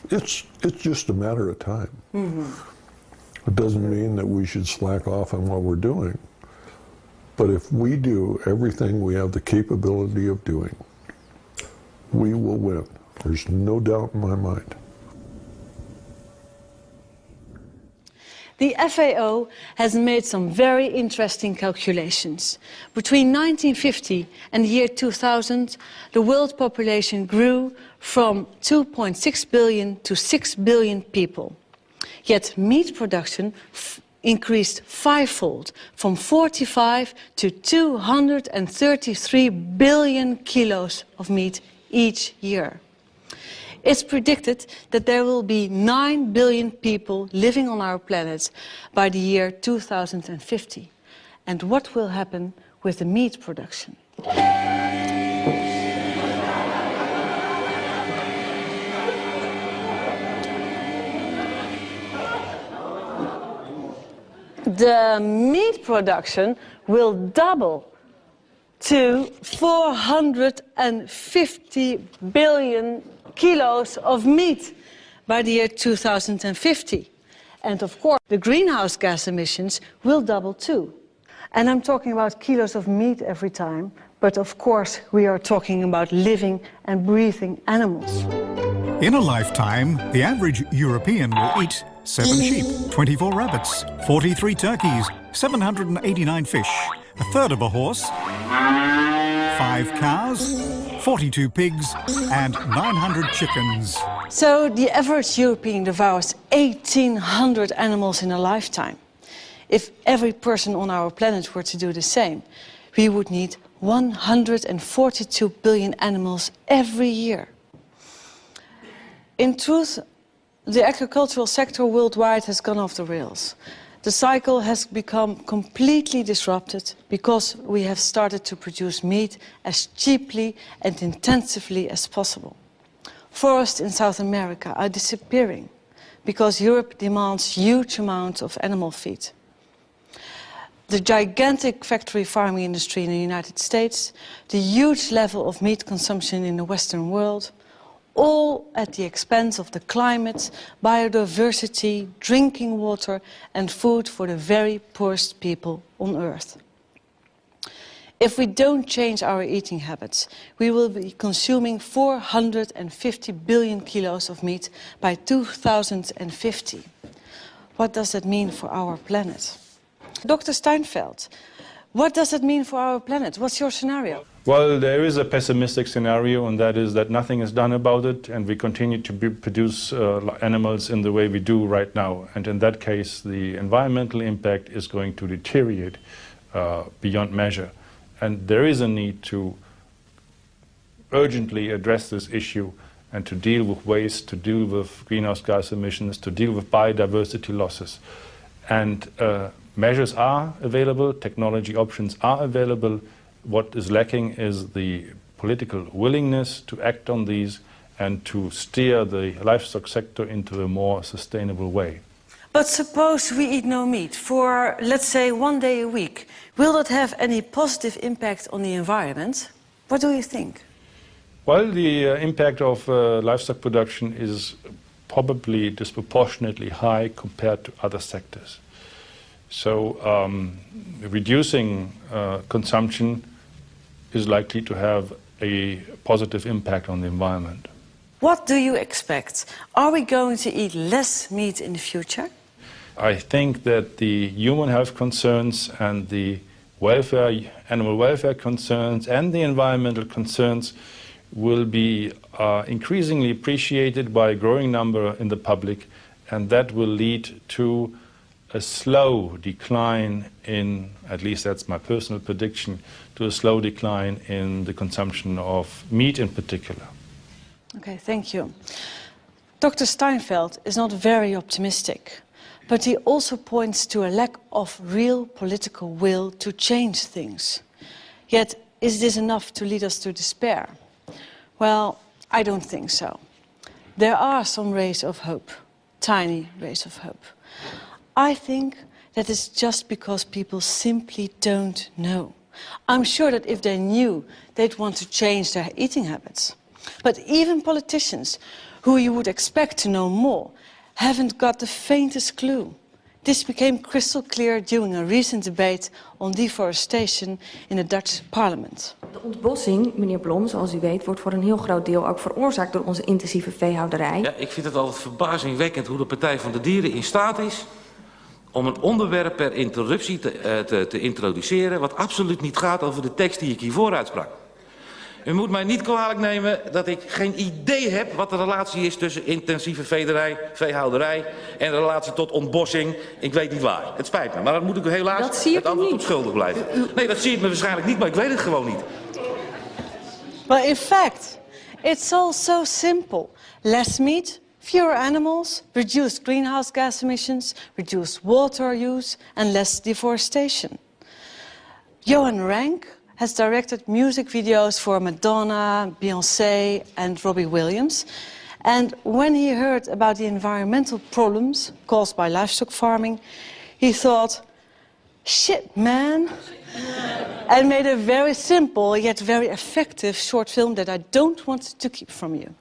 It's just a matter of time. It doesn't mean that we should slack off on what we're doing. But if we do everything we have the capability of doing, we will win. There's no doubt in my mind. The FAO has made some very interesting calculations. Between 1950 and the year 2000, the world population grew from 2.6 billion to 6 billion people. Yet meat production increased fivefold, from 45 to 233 billion kilos of meat each year. It's predicted that there will be 9 billion people living on our planet by the year 2050. And what will happen with the meat production? The meat production will double to 450 billion kilos of meat by the year 2050. And of course, the greenhouse gas emissions will double too. And I'm talking about kilos of meat every time, but of course we are talking about living and breathing animals. In a lifetime, the average European will eat 7 sheep, 24 rabbits, 43 turkeys, 789 fish, a third of a horse, 5 cows, 42 pigs, and 900 chickens. So the average European devours 1,800 animals in a lifetime. If every person on our planet were to do the same, we would need 142 billion animals every year. In truth, the agricultural sector worldwide has gone off the rails. The cycle has become completely disrupted because we have started to produce meat as cheaply and intensively as possible. Forests in South America are disappearing because Europe demands huge amounts of animal feed. The gigantic factory farming industry in the United States, the huge level of meat consumption in the Western world, all at the expense of the climate, biodiversity, drinking water and food for the very poorest people on Earth. If we don't change our eating habits, we will be consuming 450 billion kilos of meat by 2050. What does that mean for our planet? Dr. Steinfeld, what does it mean for our planet? What's your scenario? Well, there is a pessimistic scenario, and that is that nothing is done about it, and we continue to produce animals in the way we do right now. And in that case, the environmental impact is going to deteriorate beyond measure. And there is a need to urgently address this issue and to deal with waste, to deal with greenhouse gas emissions, to deal with biodiversity losses. And measures are available, technology options are available. What is lacking is the political willingness to act on these and to steer the livestock sector into a more sustainable way. But suppose we eat no meat for, let's say, 1 day a week. Will that have any positive impact on the environment? What do you think? Well, the impact of livestock production is probably disproportionately high compared to other sectors. So reducing consumption is likely to have a positive impact on the environment. What do you expect? Are we going to eat less meat in the future? I think that the human health concerns and the welfare, animal welfare concerns and the environmental concerns will be increasingly appreciated by a growing number in the public, and that will lead to a slow decline in, at least that's my personal prediction, to a slow decline in the consumption of meat in particular. Okay, thank you. Dr. Steinfeld is not very optimistic, but he also points to a lack of real political will to change things. Yet, is this enough to lead us to despair? Well, I don't think so. There are some rays of hope, tiny rays of hope. I think that it's just because people simply don't know. I'm sure that if they knew, they'd want to change their eating habits. But even politicians, who you would expect to know more, haven't got the faintest clue. This became crystal clear during a recent debate on deforestation in the Dutch parliament. De ontbossing, meneer Blom, zoals u weet, wordt voor een heel groot deel ook veroorzaakt door onze intensieve veehouderij. Ja, ik vind het altijd verbazingwekkend hoe de Partij van de Dieren in staat is om een onderwerp per interruptie te introduceren wat absoluut niet gaat over de tekst die ik hiervoor uitsprak. U moet mij niet kwalijk nemen dat ik geen idee heb wat de relatie is tussen intensieve veehouderij en de relatie tot ontbossing. Ik weet niet waar. Het spijt me, maar dan moet ik u helaas het antwoord op schuldig blijven. Nee, dat zie ik me waarschijnlijk niet, maar ik weet het gewoon niet. Well, in fact, it's all so simple. Less meat, fewer animals, reduced greenhouse gas emissions, reduced water use and less deforestation. Johan Rank has directed music videos for Madonna, Beyoncé and Robbie Williams. And when he heard about the environmental problems caused by livestock farming, he thought, shit, man. And made a very simple yet very effective short film that I don't want to keep from you.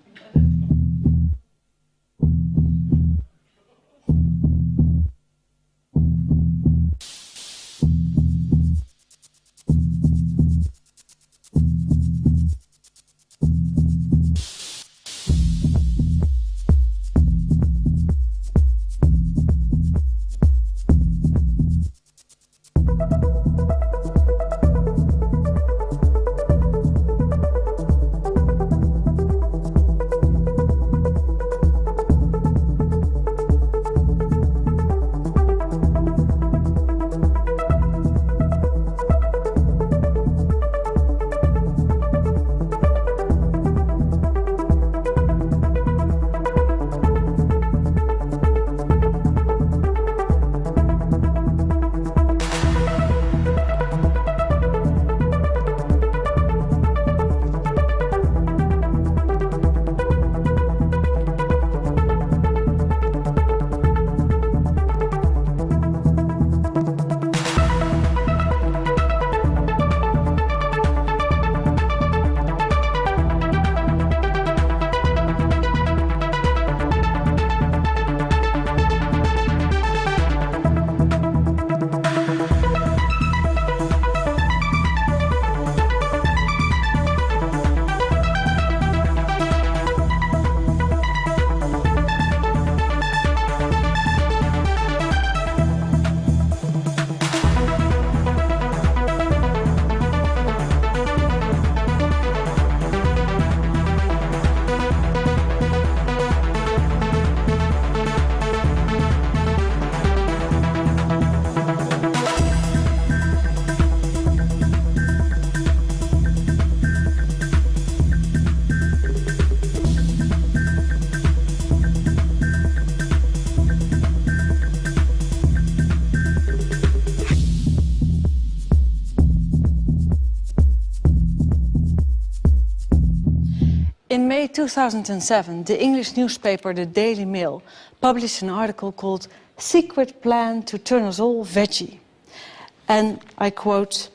In May 2007, the English newspaper The Daily Mail published an article called "Secret Plan to Turn Us All Veggie." And I quote,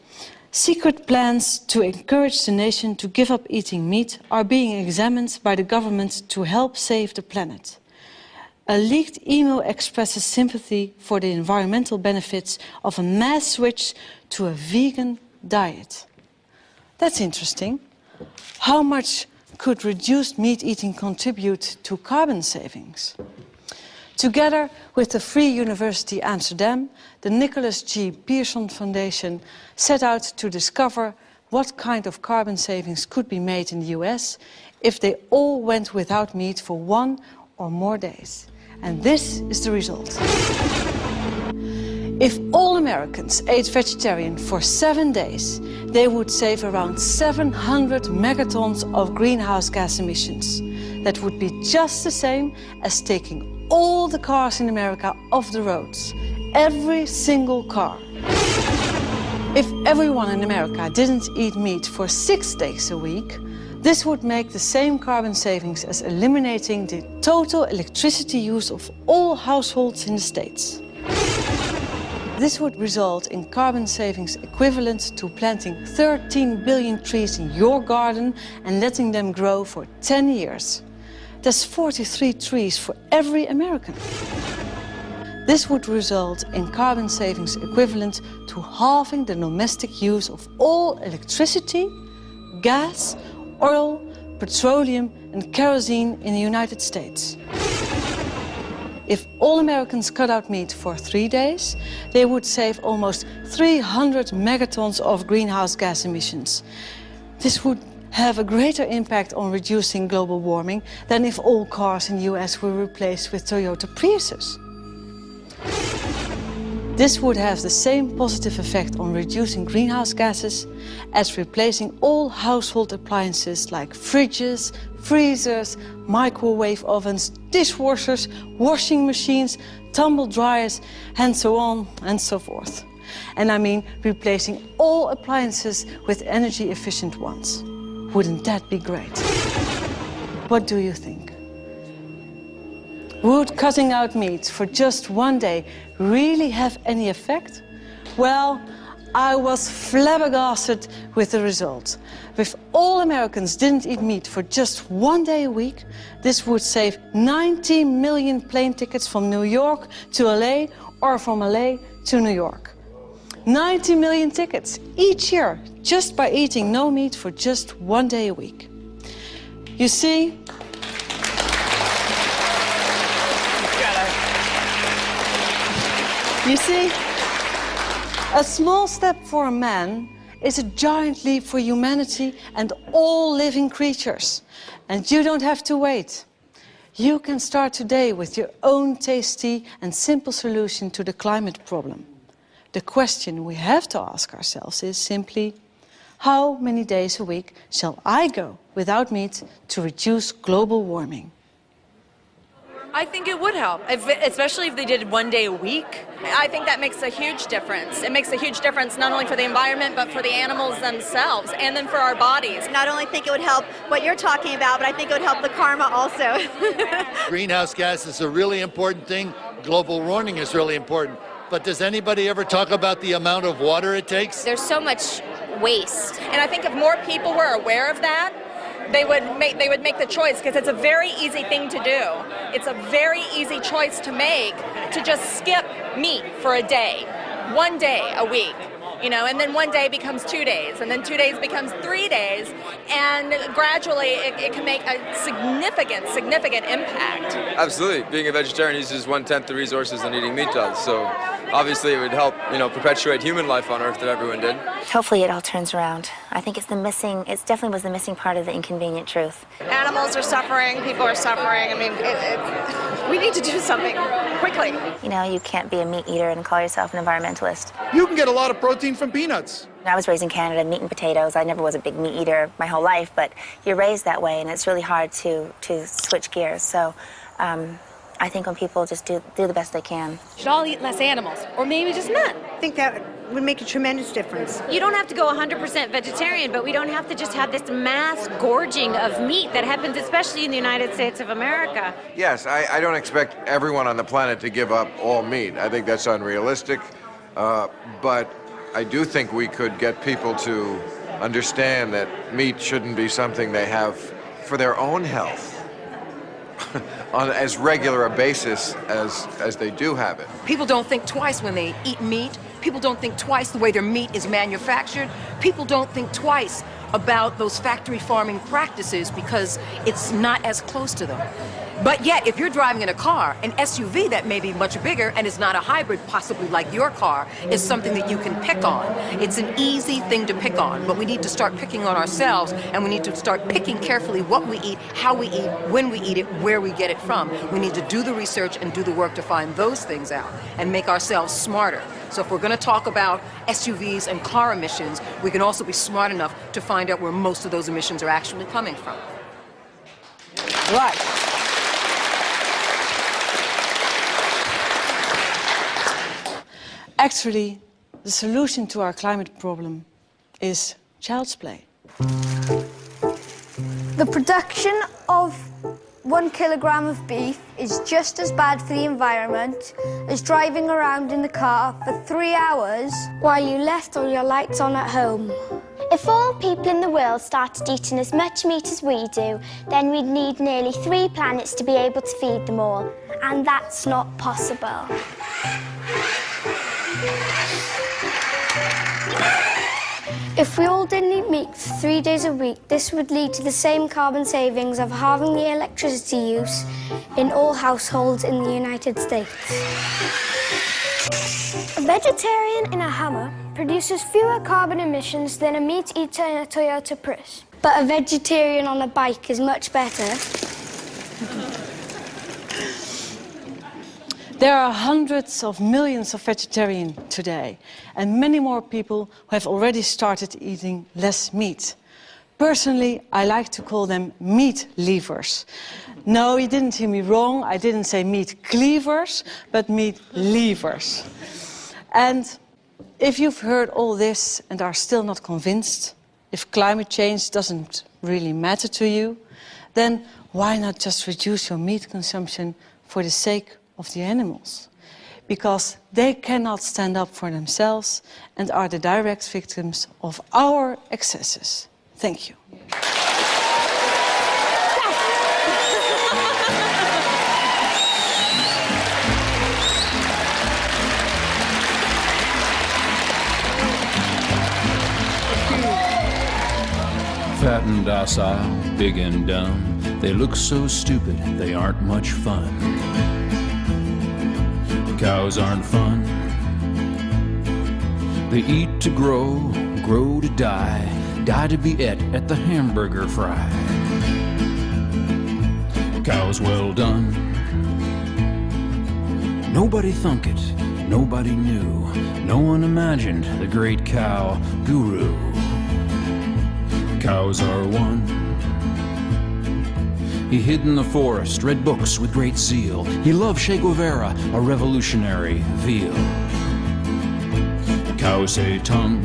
"Secret plans to encourage the nation to give up eating meat are being examined by the government to help save the planet. A leaked email expresses sympathy for the environmental benefits of a mass switch to a vegan diet." That's interesting. How much could reduced meat eating contribute to carbon savings? Together with the Free University Amsterdam, the Nicholas G. Pearson Foundation set out to discover what kind of carbon savings could be made in the US if they all went without meat for 1 or more days. And this is the result. If all Americans ate vegetarian for 7 days, they would save around 700 megatons of greenhouse gas emissions. That would be just the same as taking all the cars in America off the roads. Every single car. If everyone in America didn't eat meat for 6 days a week, this would make the same carbon savings as eliminating the total electricity use of all households in the States. This would result in carbon savings equivalent to planting 13 billion trees in your garden and letting them grow for 10 years. That's 43 trees for every American. This would result in carbon savings equivalent to halving the domestic use of all electricity, gas, oil, petroleum and kerosene in the United States. If all Americans cut out meat for 3 days, they would save almost 300 megatons of greenhouse gas emissions. This would have a greater impact on reducing global warming than if all cars in the US were replaced with Toyota Priuses. This would have the same positive effect on reducing greenhouse gases as replacing all household appliances like fridges, freezers, microwave ovens, dishwashers, washing machines, tumble dryers, and so on and so forth. And I mean replacing all appliances with energy-efficient ones. Wouldn't that be great? What do you think? Would cutting out meat for just 1 day really have any effect? Well, I was flabbergasted with the result. If all Americans didn't eat meat for just 1 day a week, this would save 90 million plane tickets from New York to LA or from LA to New York. 90 million tickets each year just by eating no meat for just 1 day a week. You see, a small step for a man is a giant leap for humanity and all living creatures. And you don't have to wait. You can start today with your own tasty and simple solution to the climate problem. The question we have to ask ourselves is simply, how many days a week shall I go without meat to reduce global warming? I think it would help, especially if they did 1 day a week. I think that makes a huge difference. It makes a huge difference not only for the environment, but for the animals themselves, and then for our bodies. Not only think it would help what you're talking about, but I think it would help the karma also. Greenhouse gas is a really important thing. Global warming is really important. But does anybody ever talk about the amount of water it takes? There's so much waste. And I think if more people were aware of that, they would make the choice, because it's a very easy thing to do. It's a very easy choice to make, to just skip meat for a day, 1 day a week, you know, and then 1 day becomes 2 days, and then 2 days becomes 3 days, and gradually it can make a significant impact. Absolutely. Being a vegetarian uses 1/10 the resources than eating meat does, so obviously it would help, you know, perpetuate human life on Earth if everyone did. Hopefully it all turns around. I think it definitely was the missing part of the inconvenient truth. Animals are suffering, people are suffering. I mean, we need to do something quickly. You know, you can't be a meat eater and call yourself an environmentalist. You can get a lot of protein from peanuts. I was raised in Canada, meat and potatoes. I never was a big meat eater my whole life, but you're raised that way, and it's really hard to switch gears. So I think when people just do the best they can. Should all eat less animals, or maybe just none. I think that would make a tremendous difference. You don't have to go 100% vegetarian, but we don't have to just have this mass gorging of meat that happens especially in the United States of America. Yes, I don't expect everyone on the planet to give up all meat. I think that's unrealistic, but I do think we could get people to understand that meat shouldn't be something they have for their own health on as regular a basis as they do have it. People don't think twice when they eat meat. People don't think twice the way their meat is manufactured. People don't think twice about those factory farming practices because it's not as close to them. But yet, if you're driving in a car, an SUV that may be much bigger and is not a hybrid, possibly like your car, is something that you can pick on. It's an easy thing to pick on, but we need to start picking on ourselves, and we need to start picking carefully what we eat, how we eat, when we eat it, where we get it from. We need to do the research and do the work to find those things out and make ourselves smarter. So if we're going to talk about SUVs and car emissions, we can also be smart enough to find out where most of those emissions are actually coming from. Right. Actually, the solution to our climate problem is child's play. The production of 1 kilogram of beef is just as bad for the environment as driving around in the car for 3 hours while you left all your lights on at home. If all people in the world started eating as much meat as we do, then we'd need nearly 3 planets to be able to feed them all. And that's not possible. If we all didn't eat meat for 3 days a week, this would lead to the same carbon savings of halving the electricity use in all households in the United States. A vegetarian in a Hummer produces fewer carbon emissions than a meat eater in a Toyota Prius. But a vegetarian on a bike is much better. There are hundreds of millions of vegetarians today, and many more people who have already started eating less meat. Personally, I like to call them meat leavers. No, you didn't hear me wrong. I didn't say meat cleavers, but meat leavers. And if you've heard all this and are still not convinced, if climate change doesn't really matter to you, then why not just reduce your meat consumption for the sake of the animals? Because they cannot stand up for themselves and are the direct victims of our excesses. Thank you. Fat and docile, big and dumb, they look so stupid, they aren't much fun. Cows aren't fun. They eat to grow, grow to die, die to be et at the hamburger fry. Cows well done. Nobody thunk it, nobody knew, no one imagined the great cow guru. Cows are one. He hid in the forest, read books with great zeal. He loved Che Guevara, a revolutionary veal. Cows say tongue.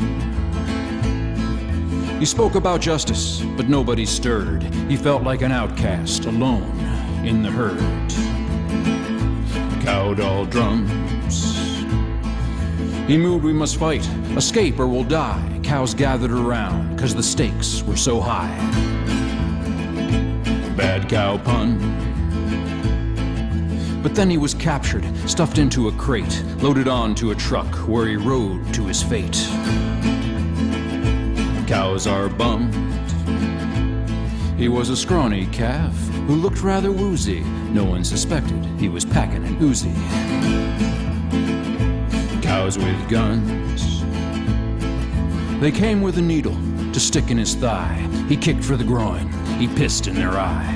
He spoke about justice, but nobody stirred. He felt like an outcast, alone in the herd. Cow doll drums. He moved, we must fight, escape or we'll die. Cows gathered around, 'cause the stakes were so high. Bad cow pun. But then he was captured, stuffed into a crate, loaded onto a truck where he rode to his fate. Cows are bummed. He was a scrawny calf who looked rather woozy. No one suspected he was packing an Uzi. Cows with guns. They came with a needle to stick in his thigh. He kicked for the groin. He pissed in their eye.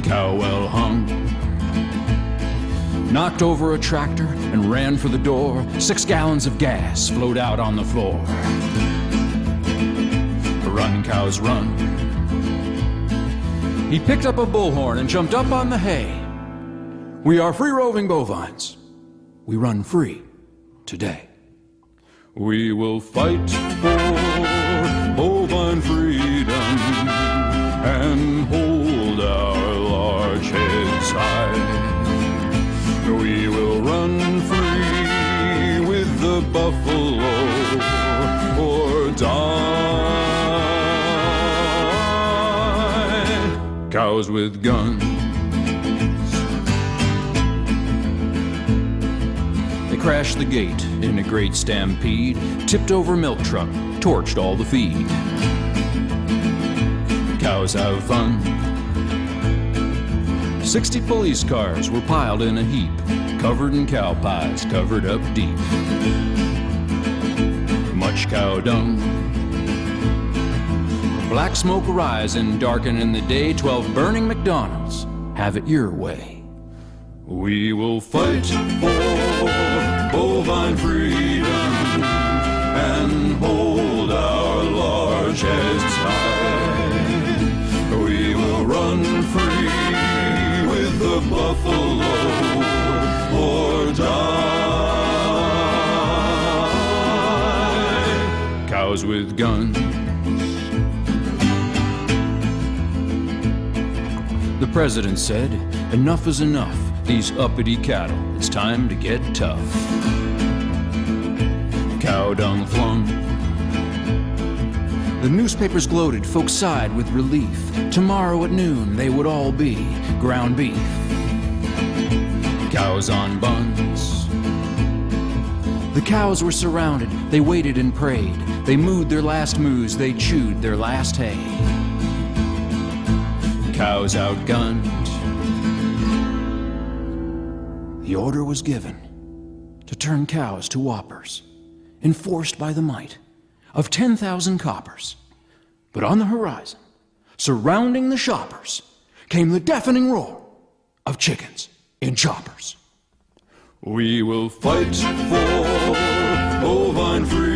Cow well hung. Knocked over a tractor and ran for the door. 6 gallons of gas flowed out on the floor. Run, cows, run. He picked up a bullhorn and jumped up on the hay. We are free-roving bovines. We run free today. We will fight for bovine freedom and hold our large heads high. We will run free with the buffalo or die. Cows with guns. They crashed the gate in a great stampede, tipped over milk truck, torched all the feed. Cows have fun. 60 police cars were piled in a heap, covered in cow pies, covered up deep. Much cow dung. Black smoke rising, darkening the day. 12 burning McDonald's. Have it your way. We will fight for bovine freedom and hold our large heads high. We will run free with the buffalo or die. Cows with guns. The president said, enough is enough. These uppity cattle, it's time to get tough. Cow dung flung. The newspapers gloated, folks sighed with relief. Tomorrow at noon they would all be ground beef. Cows on buns. The cows were surrounded, they waited and prayed. They mooed their last moos, they chewed their last hay. Cows outgunned. The order was given to turn cows to whoppers, enforced by the might of 10,000 coppers. But on the horizon, surrounding the shoppers, came the deafening roar of chickens in choppers. We will fight for bovine freedom